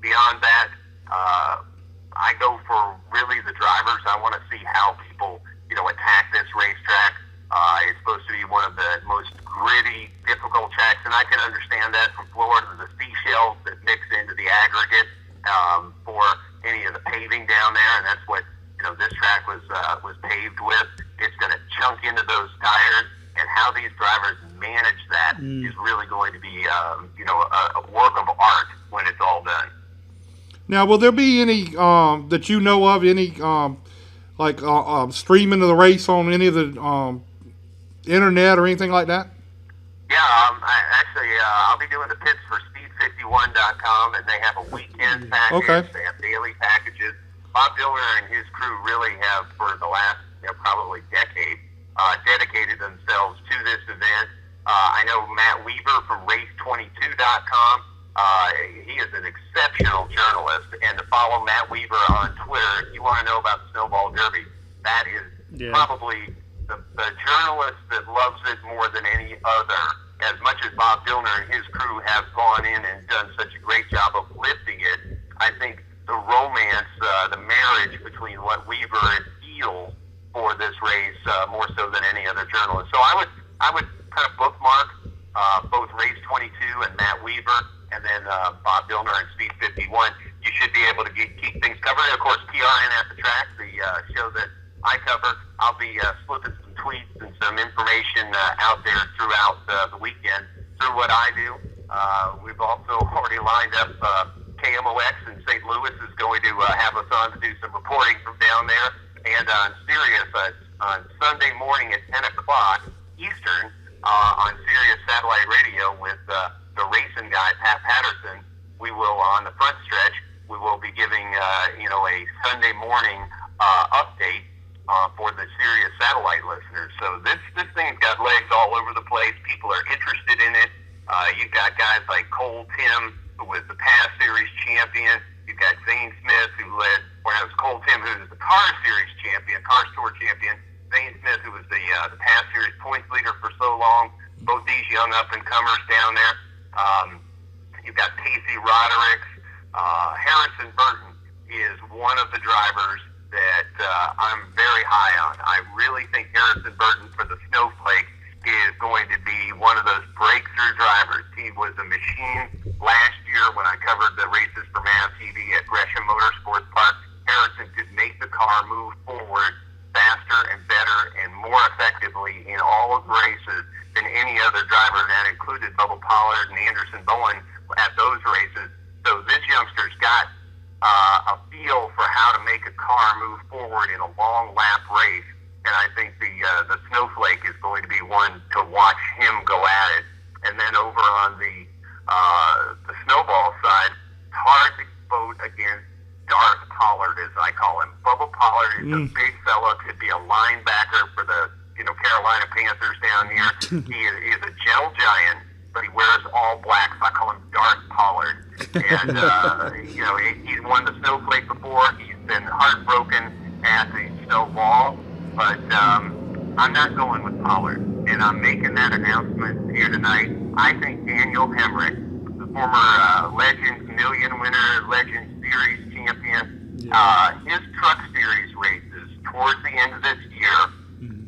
Speaker 1: Beyond that, I go for really the drivers. I want to see how people, attack this racetrack. It's supposed to be one of the most gritty, difficult tracks, and I can understand that from Florida, the seashells that mix into the aggregate for any of the paving down there, and that's what this track was paved with. It's going to chunk into those tires, and how these drivers manage that is really going to be a work of art when it's all done.
Speaker 3: Now, will there be any that you know of, any streaming of the race on any of the internet or anything like that?
Speaker 1: Yeah, I'll be doing the pits for Speed51.com, and they have a weekend package.
Speaker 3: Okay.
Speaker 1: They have daily packages. Bob Dillner and his crew really have, for the last probably decade, dedicated themselves to this event. I know Matt Weaver from Race22.com. He is an exceptional journalist, and to follow Matt Weaver on Twitter, if you want to know about the Snowball Derby, that is probably the journalist that loves it more than any other. As much as Bob Dillner and his crew have gone in and done such a great job of lifting it, I think the romance, the marriage between what Weaver and feels for this race, more so than any other journalist. So I would kind of bookmark both Race 22 and Matt Weaver, and then Bob Dillner and Speed 51. You should be able to keep things covered. And of course, PRN at the track, the show that I cover, I'll be slipping some tweets and some information out there throughout the weekend through what I do. We've also already lined up KMOX in St. Louis is going to have us on to do some reporting from down there. And on Sirius on Sunday morning at 10 o'clock Eastern on Sirius Satellite Radio with the racing guy, Pat Patterson, we will, on the front stretch, we will be giving, a Sunday morning update for the Sirius Satellite listeners. So this thing's got legs all over the place. People are interested in it. You've got guys like Cole Tim, who was the past series champion. You've got Zane Smith, who led, or it was Cole Tim, who was the car series champion, car store champion. Zane Smith, who was the past series points leader for so long. Both these young up-and-comers down there. You've got Casey Roderick. Harrison Burton is one of the drivers that I'm very high on. I really think Harrison Burton for the Snowflake is going to be one of those breakthrough drivers. He was a machine last year when I covered the races for MAV TV at Gresham Motorsports Park. Harrison could make the car move forward faster and better and more effectively in all of the races than any other driver, and that included Bubba Pollard and Anderson Bowen at those races. So this youngster's got a feel for how to make a car move forward in a long lap race, and I think the Snowflake is going to be one to watch him go at it. And then over on the Snowball side, it's hard to vote against Darth Pollard, as I call him. Bubba Pollard is a big fella, could be a linebacker for the Carolina Panthers down here. He is a gentle giant, but he wears all black, so I call him Darth Pollard. And he's won the Snowflake before. He's been heartbroken at the Snowball, but I'm not going with Pollard, and I'm making that announcement here tonight. I think Daniel Hemrick, former Legends Million winner, Legends Series champion. His Truck Series races towards the end of this year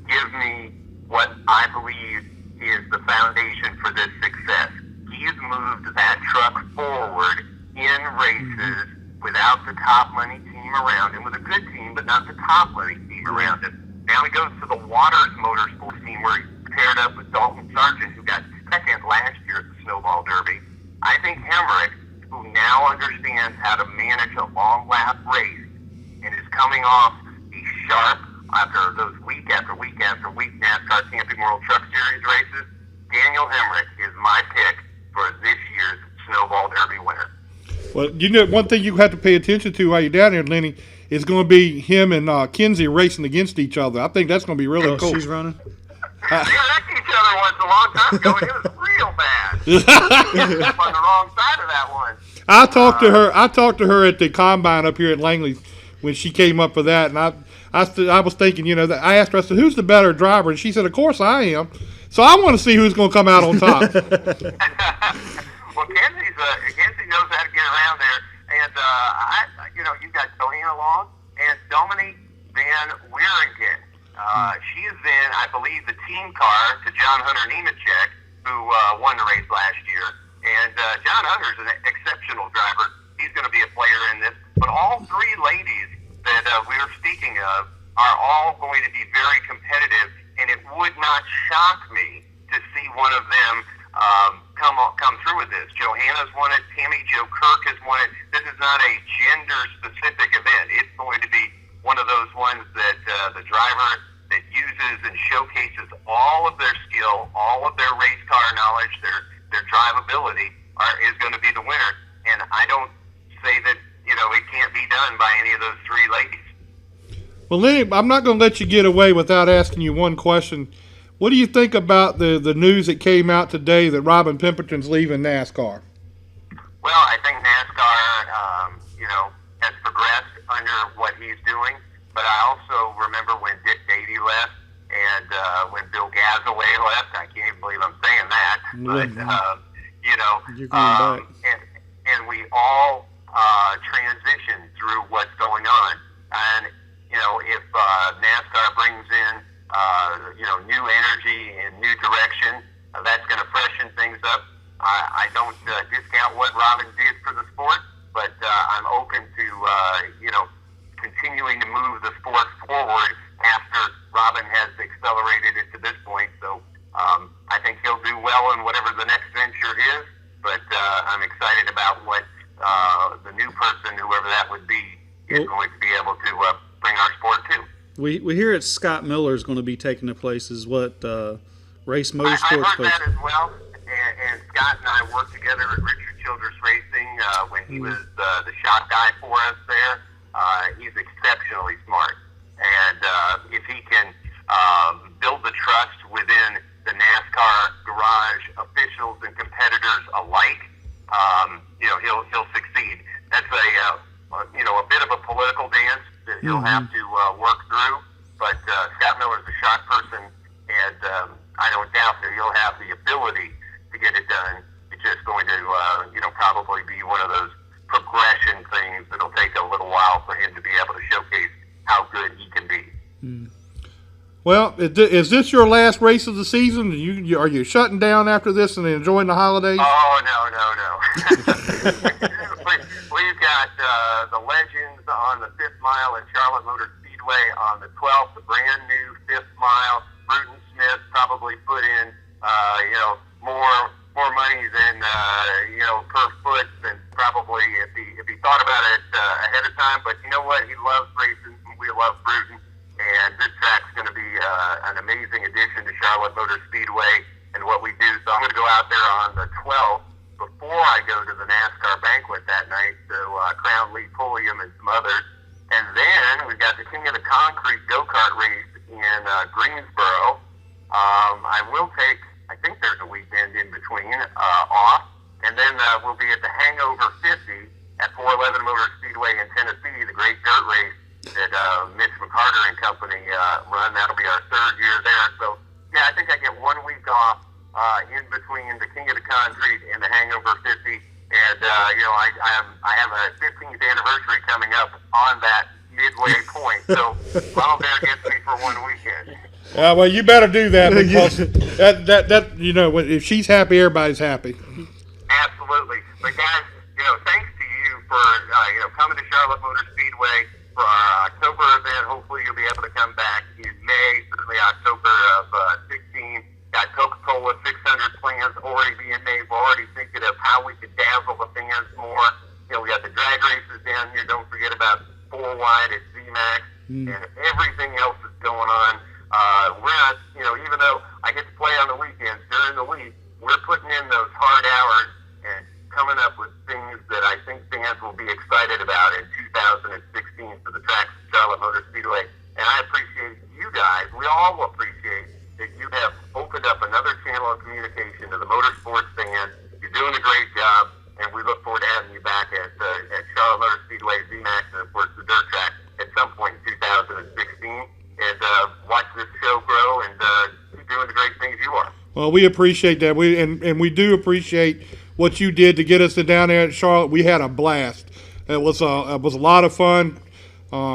Speaker 1: give me what I believe is the foundation for this success. He's moved that truck forward in races without the top money team around him, with a good team, but not the top money team around him. Now he goes to the Waters Motorsports team where he paired up with Dalton Sargent, who got second last year at the Snowball Derby. I think Hemrick, who now understands how to manage a long lap race and is coming off the sharp after those week after week after week NASCAR Camping World Truck Series races, Daniel Hemrick is my pick for this year's Snowball Derby winner.
Speaker 3: Well, you know, one thing you have to pay attention to while you're down there, Lenny, is going to be him and Kinsey racing against each other. I think that's going to be really cool.
Speaker 2: She's running?
Speaker 1: They wrecked each other once a long time ago, and it was real bad. On the wrong side of that one.
Speaker 3: I talked to her at the combine up here at Langley when she came up for that, and I was thinking, you know, that I asked her, I said, who's the better driver? And she said, of course I am. So I want to see who's going to come out on top.
Speaker 1: Well, Kinsey knows how to get around there, and you've got Johanna Long and Dominique Van Wieringen. She is in, I believe, the team car to John Hunter Nemechek, who won the race last year. And John Hunter's an exceptional driver. He's going to be a player in this. But all three ladies that we were speaking of are all going to be very competitive, and it would not shock me to see one of them come through with this. Johanna's won it. Tammy Jo Kirk has won it. This is not a gender-specific event. It's going to be one of those ones that the driver that uses and showcases all of their skill, all of their race car knowledge, their drivability is going to be the winner. And I don't say that, it can't be done by any of those three ladies.
Speaker 3: Well, Lenny, I'm not going to let you get away without asking you one question. What do you think about the news that came out today that Robin Pemberton's leaving NASCAR?
Speaker 1: Well, I think NASCAR, has progressed under what he's doing. But I also remember when Dick Davey left and when Bill Gazaway left. I can't even believe I'm saying that. But,
Speaker 2: You're going back.
Speaker 1: And we all transition through what's going on. And, if NASCAR brings in, new energy and new direction, that's going to freshen things up. I don't discount what Robin did for the sport, but I'm open to, continuing to move the sport forward after Robin has accelerated it to this point. So I think he'll do well in whatever the next venture is, but I'm excited about what the new person, whoever that would be, is going to be able to bring our sport to.
Speaker 2: We hear it's Scott Miller's going to be taking the place is what Race Motorsports.
Speaker 1: I've heard that as well, and Scott and I worked together at Richard Childress Racing when he was the shop guy for us there. He's exceptionally smart, and if he can build the trust within the NASCAR garage officials and competitors alike, he'll succeed. That's a bit of a political dance that he'll have to work through, but Scott Miller's a sharp person, and I don't doubt that he'll have the ability to get it done. It's just going to, probably be one of those progression things that'll take a little while for him to be able to showcase how good he can be.
Speaker 3: Well, is this your last race of the season? Are you shutting down after this and enjoying the holidays?
Speaker 1: Oh, no. We've got the Legends on the 5th mile at Charlotte Motor Speedway on the 12th, the brand new 5th mile. Bruton Smith probably put in, more money than, per foot than probably if he thought about it ahead of time. But you know what? He loves racing. We love Bruton. And this track's going to be an amazing addition to Charlotte Motor Speedway and what we do. So I'm going to go out there on the 12th before I go to the NASCAR banquet that night to crown Lee Pulliam and some others. And then we've got the King of the Concrete go-kart race in Greensboro. I will take, I think there's a weekend in between, off. And then we'll be at the Hangover 50 at 411 Motor Speedway in Tennessee, the great dirt race that Mitch McCarter and company run. That'll be our 3rd year there. So, yeah, I think I get 1 week off in between the King of the Concrete and the Hangover 50. And I have a 15th anniversary coming up on that midway point. So Ronald Bear gets me for one weekend.
Speaker 3: Well, you better do that because if she's happy, everybody's happy.
Speaker 1: Absolutely. But guys, thanks to you for coming to Charlotte Motor Speedway for our October event. Hopefully you'll be able to come back in May, certainly October of 16. Got Coca-Cola 600 plans already being made. We're already thinking of how we could dazzle the fans more. We got the drag races down here. Don't forget about 4 wide at ZMAX and everything else that's going on. We're not, even though I get to play on the weekends, during the week, we're putting in those hard hours and coming up with things that I think fans will be excited about in 2016 for the tracks at Charlotte Motor Speedway. And I appreciate you guys. We all appreciate that you have opened up another channel of communication to the motorsports fans. You're doing a great job, and we look forward to having you back at Charlotte Motor Speedway, ZMAX, and of course the dirt track at some point in 2016. And watch this show grow and keep doing the great things you are.
Speaker 3: Well, we appreciate that. We do appreciate what you did to get us to down there at Charlotte. We had a blast. It was a lot of fun.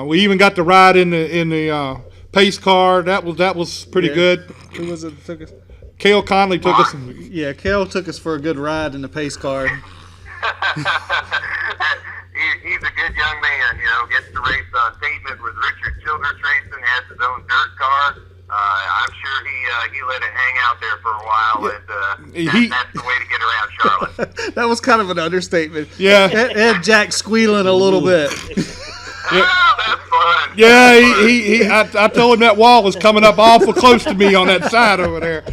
Speaker 3: We even got to ride in the pace car. That was pretty good.
Speaker 2: Who was it that took us?
Speaker 3: Cale Conley took us.
Speaker 2: Yeah, Cale took us for a good ride in the pace car.
Speaker 1: He's a good young man, gets to race on pavement with Richard Childress Racing, has his own dirt car. I'm sure he let it hang out there for a while, and that's the way to get around Charlotte.
Speaker 2: That was kind of an understatement.
Speaker 3: Yeah.
Speaker 2: It had Jack squealing a little bit.
Speaker 1: Oh, that's fun.
Speaker 3: Yeah, I told him that wall was coming up awful close to me on that side over there.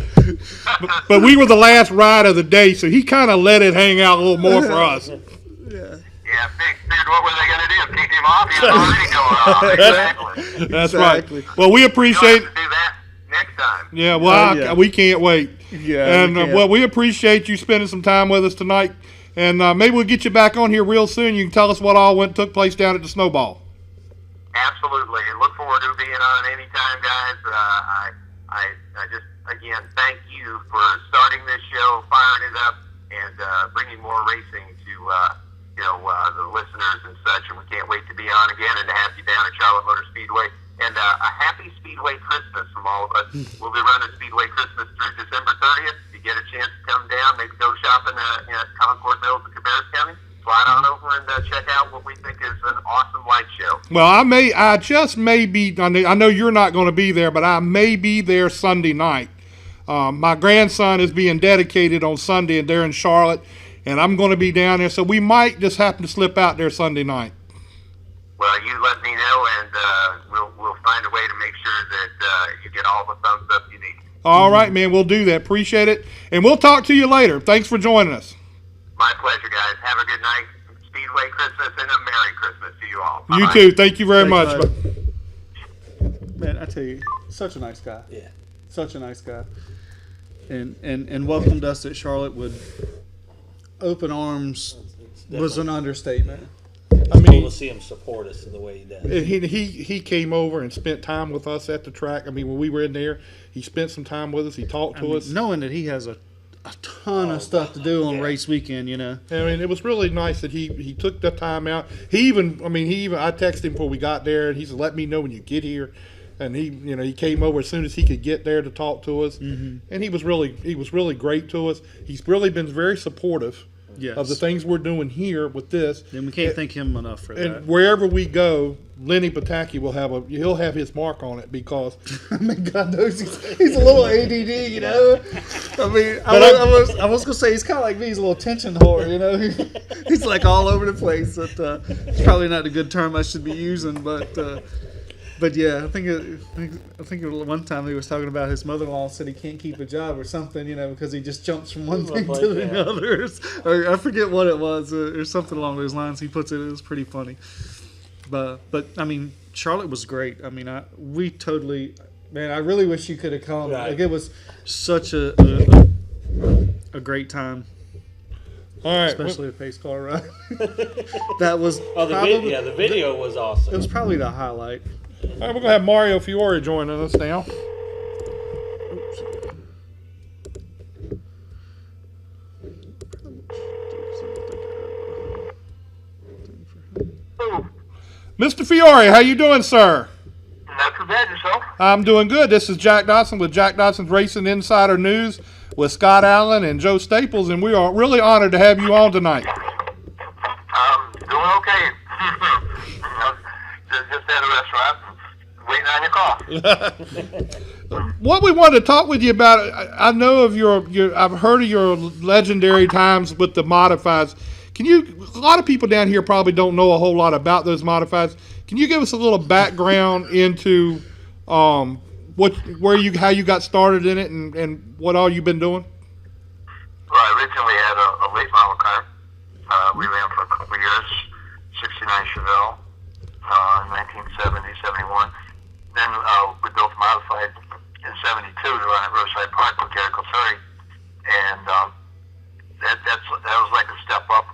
Speaker 3: But we were the last ride of the day, so he kind of let it hang out a little more for us.
Speaker 1: Yeah, figured what were they going to do? Kick him off? He was already going off. Exactly.
Speaker 3: That's right. Well, we appreciate.
Speaker 1: You'll have to do that next time.
Speaker 3: Yeah, well, we can't wait.
Speaker 2: Yeah,
Speaker 3: and we appreciate you spending some time with us tonight. And maybe we'll get you back on here real soon. You can tell us what all took place down at the Snowball.
Speaker 1: Absolutely. Look forward to being on anytime, guys. I just, again, thank you for starting this show, firing it up, and bringing more racing to the listeners and such. And we can't wait to be on again and to have you down at Charlotte Motor Speedway. And a happy Speedway Christmas from all of us. We'll be running Speedway Christmas through December 30th. If you get a chance to come down, maybe go shopping at Concord Mills in Cabarrus County, slide on over and check out what we think is an awesome light show.
Speaker 3: Well, I just may be, I know you're not going to be there, but I may be there Sunday night. My grandson is being dedicated on Sunday, and they're in Charlotte, and I'm going to be down there, so we might just happen to slip out there Sunday night.
Speaker 1: Well, you let me know, and we'll find a way to make sure that you get all the thumbs up you need.
Speaker 3: All right, man, we'll do that. Appreciate it, and we'll talk to you later. Thanks for joining us.
Speaker 1: My pleasure, guys. Have a good night. Speedway Christmas and a Merry Christmas to you all.
Speaker 3: You
Speaker 1: Bye-bye.
Speaker 3: too. Thank you very much.
Speaker 2: Man, I tell you, such a nice guy.
Speaker 4: Yeah.
Speaker 2: Such a nice guy. And welcomed us at Charlotte with open arms was an understatement.
Speaker 3: I mean,
Speaker 4: Cool to see him support us in the way he does.
Speaker 3: he came over and spent time with us at the track. I mean, when we were in there, he spent some time with us. He talked to us.
Speaker 2: Knowing that he has a ton of stuff to do on race weekend,
Speaker 3: I mean, it was really nice that he took the time out. I texted him before we got there, and he said, "Let me know when you get here." And he came over as soon as he could get there to talk to us. Mm-hmm. And he was really great to us. He's really been very supportive. Yes. Of the things we're doing here with this.
Speaker 2: And we can't thank him enough for that.
Speaker 3: And wherever we go, Lenny Batycki he'll have his mark on it because
Speaker 2: I mean, God knows he's a little ADD, I mean, I was gonna say he's kind of like me. He's a little attention whore, He's like all over the place. But it's probably not a good term I should be using, but yeah, I think one time he was talking about his mother-in-law said he can't keep a job or something, because he just jumps from one thing to the other. Or I forget what it was, or something along those lines. He puts it. It was pretty funny. But I mean, Charlotte was great. I mean, I really wish you could have come.
Speaker 4: Right.
Speaker 2: Like, it was such a great time.
Speaker 3: All right,
Speaker 2: especially a pace car ride. That was
Speaker 4: the video was awesome.
Speaker 2: It was probably the highlight.
Speaker 3: All right, we're going to have Mario Fiore joining us now. Mr. Fiore, how you doing, sir?
Speaker 1: Not too bad, yourself?
Speaker 3: I'm doing good. This is Jack Dodson with Jack Dodson's Racing Insider News with Scott Allen and Joe Staples, and we are really honored to have you on tonight.
Speaker 1: Doing okay. just at a restaurant, waiting on your call.
Speaker 3: What we wanted to talk with you about, I know of your I've heard of your legendary times with the modifieds. A lot of people down here probably don't know a whole lot about those modifieds. Can you give us a little background into how you got started in it and what all you've been doing?
Speaker 1: Well, I originally had a late model car. We ran for a couple of years, 69 Chevelle, 1970, 71. Then we built modified in 72 to run at Riverside Park with Jericho Ferry. And that was like a step up.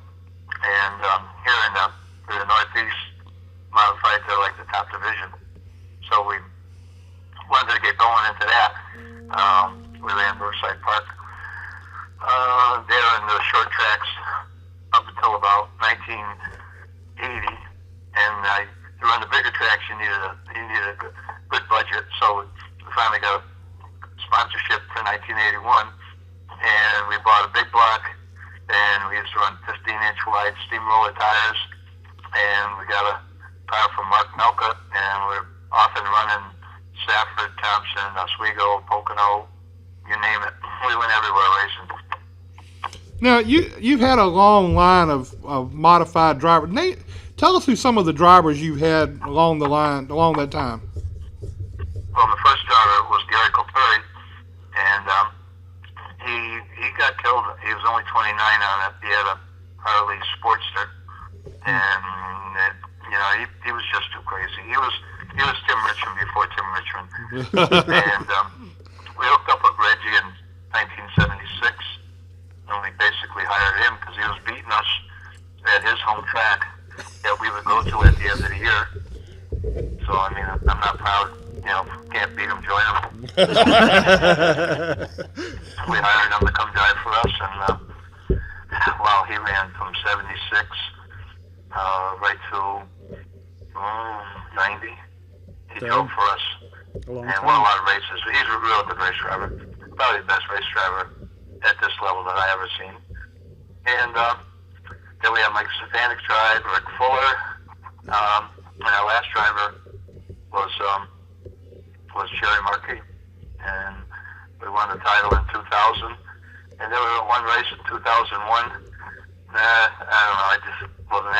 Speaker 1: And here in the Northeast, modifieds are like the top division. So we wanted to get going into that. We ran Riverside Park there in the short tracks up until about 1980. And to run the bigger tracks, you needed a good budget. So we finally got a sponsorship for 1981, and we bought a big block. And we used to run 15-inch wide steamroller tires, and we got a tire from Mark Melka, and we're off and running Stafford, Thompson, Oswego, Pocono, you name it. We went everywhere racing.
Speaker 3: Now, you've had a long line of modified drivers. Nate, tell us who some of the drivers you've had along that time.
Speaker 1: Well, the first driver was Gary Colferri, and he got killed. He was only 29 on it. He had a Harley Sportster, and he was just too crazy. He was Tim Richmond before Tim Richmond, and we hooked up with Reggie in 1976, and we basically hired him because he was beating us at his home track that we would go to at the end of the year. So I mean, I'm not proud. Can't beat him, join him. We hired him to come drive for us, and he ran from 76 right to 90. He drove for us and won a lot of races. He's a real good race driver, probably the best race driver at this level that I ever seen. And then we had Mike Stefanik's drive, Rick Fuller, and our last driver was Jerry Markey, and we won the title in 2000. And then we won one race in 2001. I don't know, I just wasn't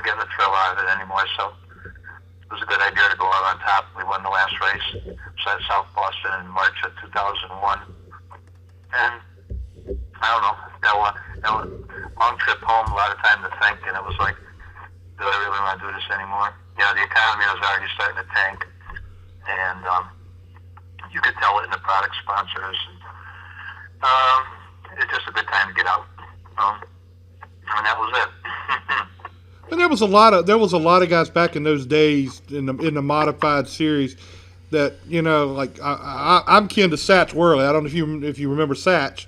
Speaker 1: getting the thrill out of it anymore, so it was a good idea to go out on top. We won the last race, at South Boston in March of 2001. And I don't know, that was long trip home, a lot of time to think, and it was like, do I really want to do this anymore? The economy was already starting to tank, and you could tell it in the product sponsors. It's just a good time to get out, and that was it.
Speaker 3: And there was a lot of guys back in those days in the modified series that like I'm kin to Satch Worley. I don't know if you remember Satch.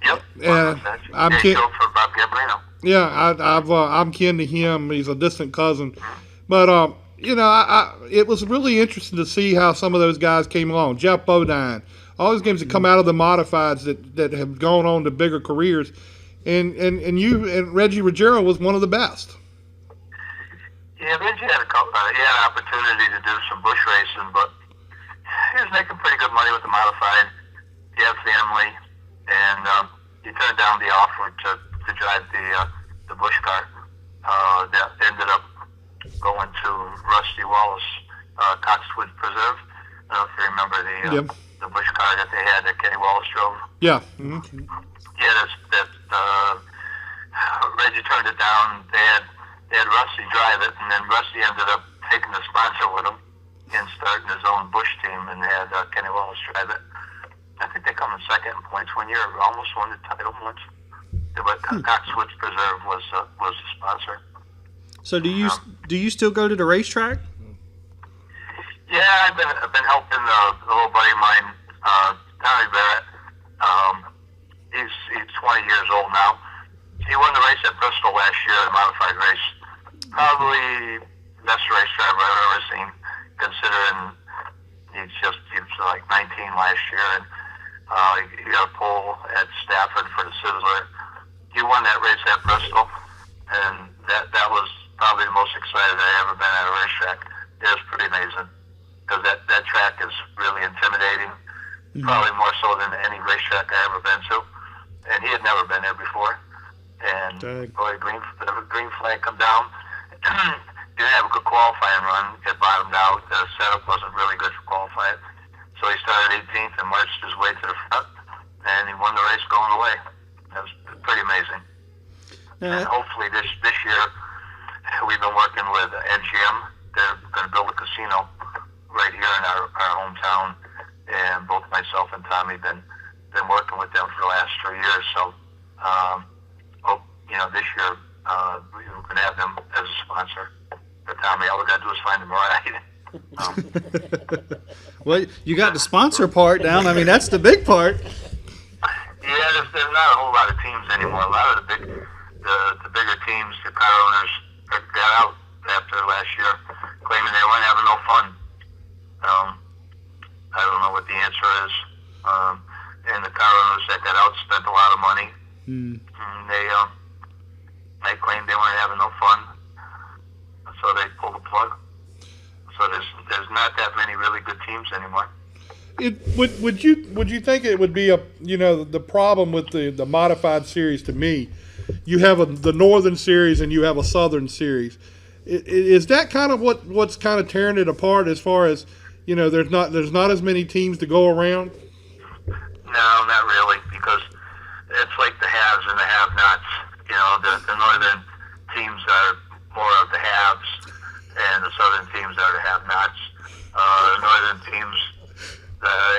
Speaker 1: Yep.
Speaker 3: And I'm kin
Speaker 1: for Bob Gabrino.
Speaker 3: Yeah, I'm kin to him. He's a distant cousin, but it was really interesting to see how some of those guys came along. Jeff Bodine, all those games that come out of the modifieds that have gone on to bigger careers, and Reggie Ruggiero was one of the best.
Speaker 1: Yeah, Reggie had an opportunity to do some bush racing, but he was making pretty good money with the modified. He had family, and he turned down the offer to drive the bush car. That ended up going to Rusty Wallace, Coxwood Preserve. I don't know if you remember the bush car that they had that Kenny Wallace drove.
Speaker 3: Yeah. Mm-hmm.
Speaker 1: Yeah, Reggie turned it down. They had Rusty drive it, and then Rusty ended up taking the sponsor with him and starting his own bush team, and they had Kenny Wallace drive it. I think they come in second in points one year, almost won the title once. But Coxwood's Preserve was the sponsor.
Speaker 2: So do you still go to the racetrack?
Speaker 1: Yeah, I've been helping a little buddy of mine, Tommy Barrett. He's 20 years old now. He won the race at Bristol last year, the modified race. Probably best race driver I've ever seen, considering he was like 19 last year, and he got a pole at Stafford for the Sizzler. He won that race at Bristol, and that was probably the most excited I've ever been at a racetrack. It was pretty amazing, because that track is really intimidating, probably more so than any racetrack I've ever been to, and he had never been there before. And boy, the green flag come down. Didn't have a good qualifying run. It bottomed out. The setup wasn't really good for qualifying. So he started 18th and marched his way to the front, and he won the race going away. That was pretty amazing. And hopefully this year, we've been working with NGM. They're going to build a casino right here in our hometown, and both myself and Tommy been working with them for the last 3 years. So, this year we're going to have them as a sponsor. But Tommy, all we got to do is find them right.
Speaker 2: Well, you got the sponsor part down. I mean, that's the big part.
Speaker 1: Yeah, there's not a whole lot of teams anymore. A lot of the bigger teams, the car owners, got out after last year, claiming they weren't having no fun. I don't know what the answer is. And the car owners that got out spent a lot of money. And they claimed they weren't having no fun, so they pulled the plug. So there's not that many really good teams anymore.
Speaker 3: Would you think it would be the problem with the modified series? To me, you have the Northern Series and you have a Southern Series. Is that kind of what's kind of tearing it apart, as far as there's not as many teams to go around?
Speaker 1: No, not really, because it's like the haves and the have-nots. The Northern teams are more of the haves, and the Southern teams are the have-nots. The Northern teams,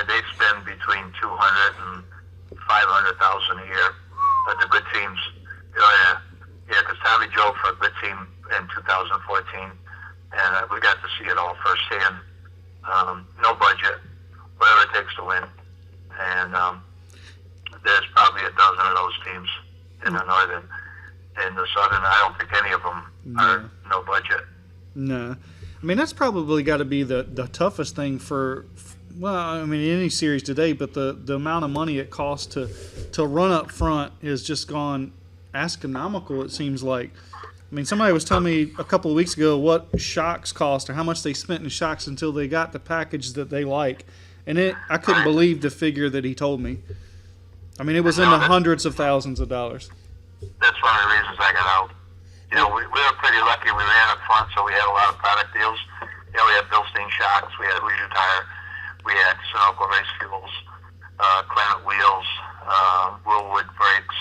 Speaker 1: they spend between $200,000 and $500,000 a year. But the good teams, because Tommy drove for a good team in 2014, and we got to see it all firsthand. No budget, whatever it takes to win. And there's probably a dozen of those teams in the Northern. In the Southern, I don't think any of them are no budget.
Speaker 2: No. I mean, that's probably got to be the toughest thing in any series today, but the amount of money it costs to run up front has just gone astronomical, it seems like. I mean, somebody was telling me a couple of weeks ago what shocks cost or how much they spent in shocks until they got the package that they like. And I couldn't believe the figure that he told me. I mean, it was in the hundreds of thousands of dollars.
Speaker 1: That's one of the reasons I got out. We were pretty lucky. We ran up front, so we had a lot of product deals. We had Bilstein shocks, we had Hoosier Tire, we had Sunoco Race Fuels, Clement Wheels, Willwood Brakes.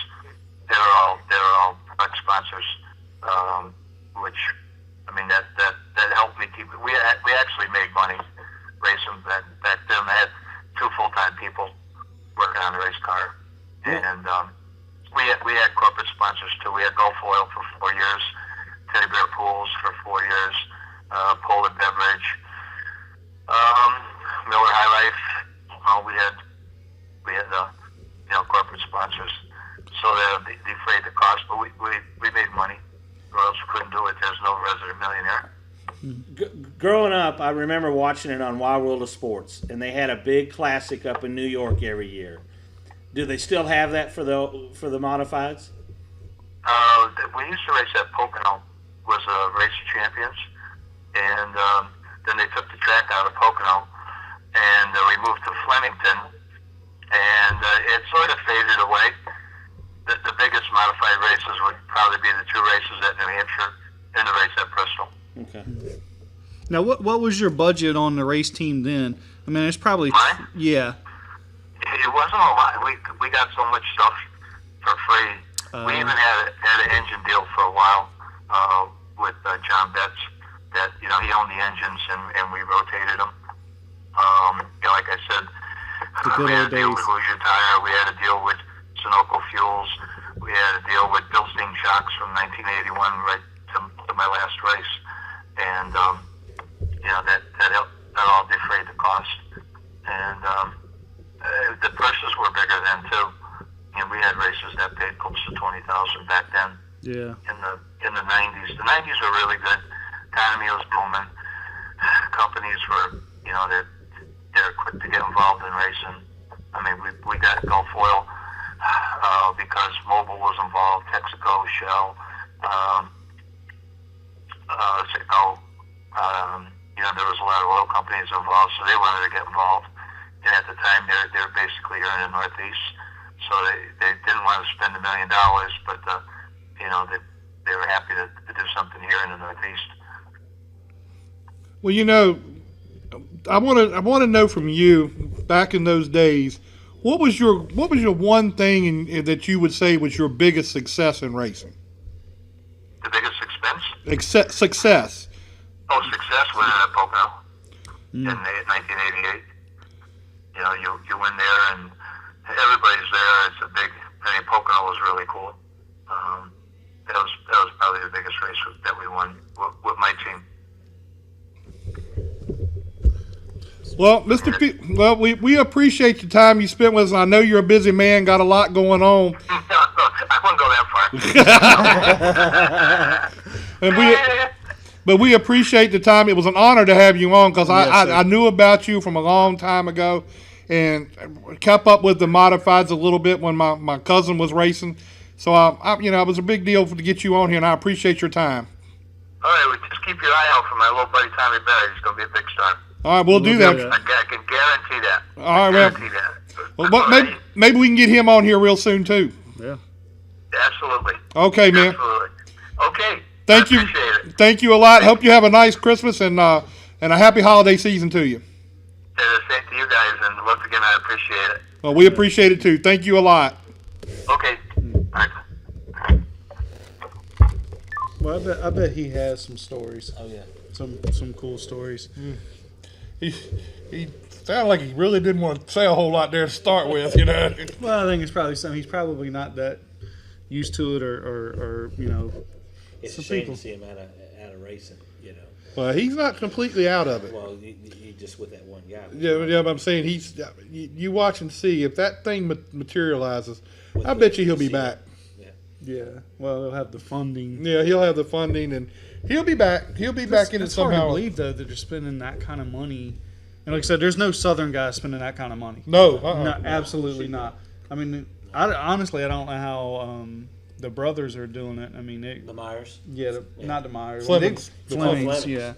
Speaker 1: They were all product sponsors, which that helped me keep it. We actually made money racing back then. I had 2 full-time people working on the race car, and we had corporate sponsors too. We had Gulf Oil for 4 years, Teddy Bear Pools for 4 years, Polar Beverage, Miller High Life. We had corporate sponsors, so that defrayed the cost. But we made money, or else we couldn't do it. There's no resident millionaire.
Speaker 4: Growing up, I remember watching it on Wild World of Sports, and they had a big classic up in New York every year. Do they still have that for the modifieds?
Speaker 1: We used to race at Pocono, was a race of champions, and then they took the track out of Pocono, and we moved to Flemington, and it sort of faded away. The biggest modified races would probably be the 2 races at New Hampshire and the race at Bristol.
Speaker 2: Okay. Now, what was your budget on the race team then? I mean, it's probably
Speaker 1: mine?
Speaker 2: Yeah.
Speaker 1: It wasn't a lot. We got so much stuff for free. We even had an engine deal for a while with John Betts. That he owned the engines and we rotated them. Like I said, we had a deal with Hoosier Tire. We had a deal with Sunoco Fuels. We had a deal with Bilstein Shocks from 1981 right to my last race, and that all defrayed the cost. And the purses were bigger then too. We had races that paid close to $20,000 back then.
Speaker 2: Yeah.
Speaker 1: In the 90s, the 90s were really good. economy was booming. Companies were, they're quick to get involved in racing. I mean, we got Gulf Oil because Mobil was involved, Texaco, Shell, there was a lot of oil companies involved, so they wanted to get involved. And at the time, they're basically here in the Northeast, so they didn't want to spend $1 million, but they were happy to do something here in the Northeast.
Speaker 3: Well, I want to know from you, back in those days, what was your one thing that you would say was your biggest success in racing?
Speaker 1: The biggest expense?
Speaker 3: Success.
Speaker 1: Oh, success winning at Pocono in 1988. You win there and everybody's there. It's a big. Pocono was really cool. That was probably the biggest race that we won with my team.
Speaker 3: Well, Mr. P, we appreciate the time you spent with us. I know you're a busy man, got a lot going on.
Speaker 1: I wouldn't go that far.
Speaker 3: But we appreciate the time. It was an honor to have you on because
Speaker 2: Yes,
Speaker 3: I knew about you from a long time ago and kept up with the modifieds a little bit when my cousin was racing. So, it was a big deal to get you on here, and I appreciate your time.
Speaker 1: All right, well, just keep your eye out for my little buddy Tommy Barry. He's going to be a big star.
Speaker 3: All right, we'll do that.
Speaker 1: I can guarantee that.
Speaker 3: All right, well, maybe we can get him on here real soon, too.
Speaker 2: Yeah.
Speaker 1: Absolutely.
Speaker 3: Okay, man.
Speaker 1: Absolutely. Okay.
Speaker 3: Thank you.
Speaker 1: Appreciate it.
Speaker 3: Thank you a lot. Hope you have a nice Christmas and a happy holiday season to you.
Speaker 1: The same to you guys, and once again, I appreciate it.
Speaker 3: Well, we appreciate it, too. Thank you a lot.
Speaker 1: Okay. All right.
Speaker 2: Well, I bet he has some stories.
Speaker 4: Oh yeah.
Speaker 2: Some cool stories.
Speaker 3: He sounded like he really didn't want to say a whole lot there to start with,
Speaker 2: Well, I think it's probably something he's probably not that used to it, or
Speaker 4: It's
Speaker 2: some
Speaker 4: a shame
Speaker 2: people.
Speaker 4: to see him out of racing.
Speaker 3: Well, he's not completely out of it.
Speaker 4: Well, he just with that one guy.
Speaker 3: Yeah, but I'm saying you watch and see if that thing materializes.
Speaker 4: With
Speaker 3: I
Speaker 4: the-
Speaker 3: bet you he'll be
Speaker 4: see
Speaker 3: back.
Speaker 2: Yeah. Well, they'll have the funding.
Speaker 3: Yeah, he'll have the funding and he'll be back. He'll be back in it
Speaker 2: It's hard to
Speaker 3: somehow.
Speaker 2: believe though that they're spending that kind of money. And like I said, there's no Southern guy spending that kind of money.
Speaker 3: No,
Speaker 2: No, absolutely not. I mean, honestly, I don't know how the brothers are doing it. I mean,
Speaker 4: The Myers.
Speaker 2: not the Myers.
Speaker 3: Flemings.
Speaker 2: Flemings, yeah.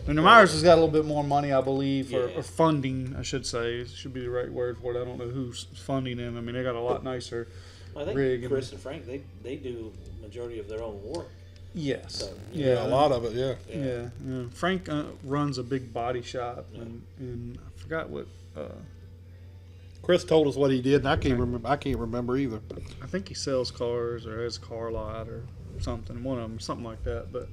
Speaker 2: And the Myers has got a little bit more money, I believe, or funding, I should say. It should be the right word for it. I don't know who's funding them. I mean, they got a lot nicer
Speaker 4: I think
Speaker 2: rig.
Speaker 4: Chris and Frank, they do majority of their own work.
Speaker 2: Yes.
Speaker 4: So,
Speaker 3: Yeah, a lot of it. Yeah.
Speaker 2: Yeah. Frank runs a big body shop, and I forgot what.
Speaker 3: Chris told us what he did, and I can't remember either.
Speaker 2: I think he sells cars or has a car lot or something. One of them, something like that. But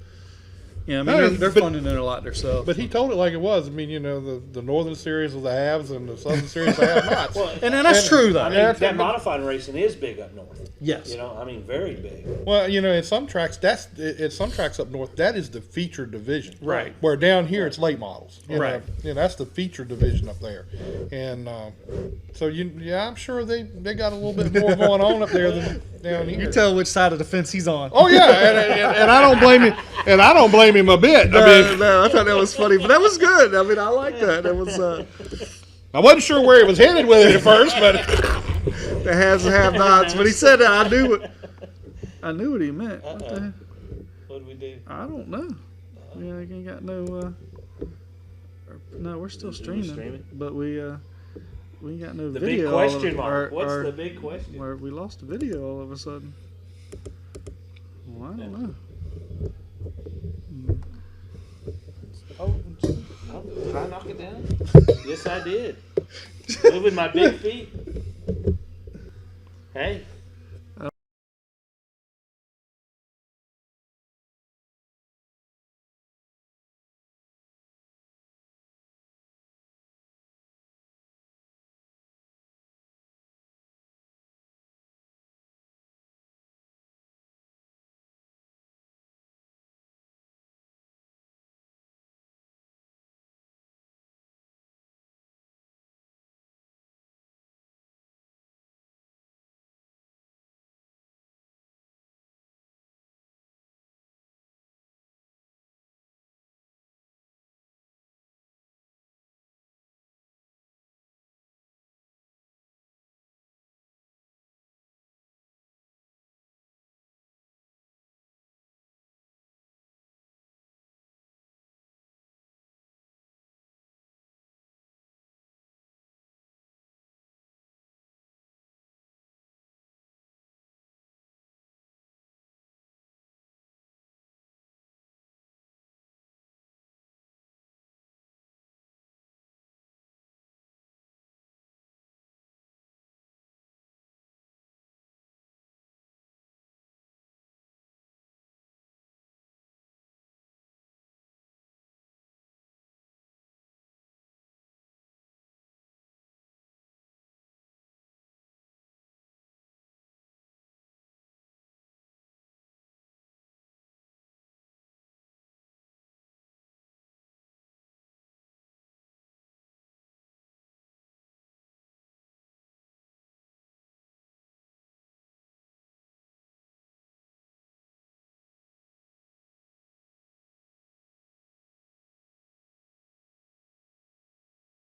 Speaker 2: yeah, I mean, they're funding it a lot themselves.
Speaker 3: But he told it like it was. I mean, the Northern Series of the haves and the Southern Series of the have-nots.
Speaker 4: Well,
Speaker 2: and that's true though.
Speaker 4: I mean, that modified racing is big up north.
Speaker 2: Yes.
Speaker 4: Very big.
Speaker 3: Well, in some tracks up north, that is the feature division.
Speaker 2: Right.
Speaker 3: Where down here it's late models.
Speaker 2: Right.
Speaker 3: That's the feature division up there, and so I'm sure they got a little bit more going on up there than down here.
Speaker 2: You tell which side of the fence he's on.
Speaker 3: Oh yeah, and I don't blame him. And I don't blame him a bit.
Speaker 2: No, I thought that was funny, but that was good. I mean, I like that. That was
Speaker 3: I wasn't sure where he was headed with it at first, but
Speaker 2: the haves and have-nots. When he said that, I knew what he meant. What the heck?
Speaker 4: What do we do?
Speaker 2: I don't know. Yeah, I ain't got no. No, we're still streaming, but we ain't got no
Speaker 4: The
Speaker 2: video.
Speaker 4: big question mark. What's the big question?
Speaker 2: Where we lost the video all of a sudden. Well, I don't know.
Speaker 4: Oh, did I knock it down? Yes, I did. Moving my big feet. Hey.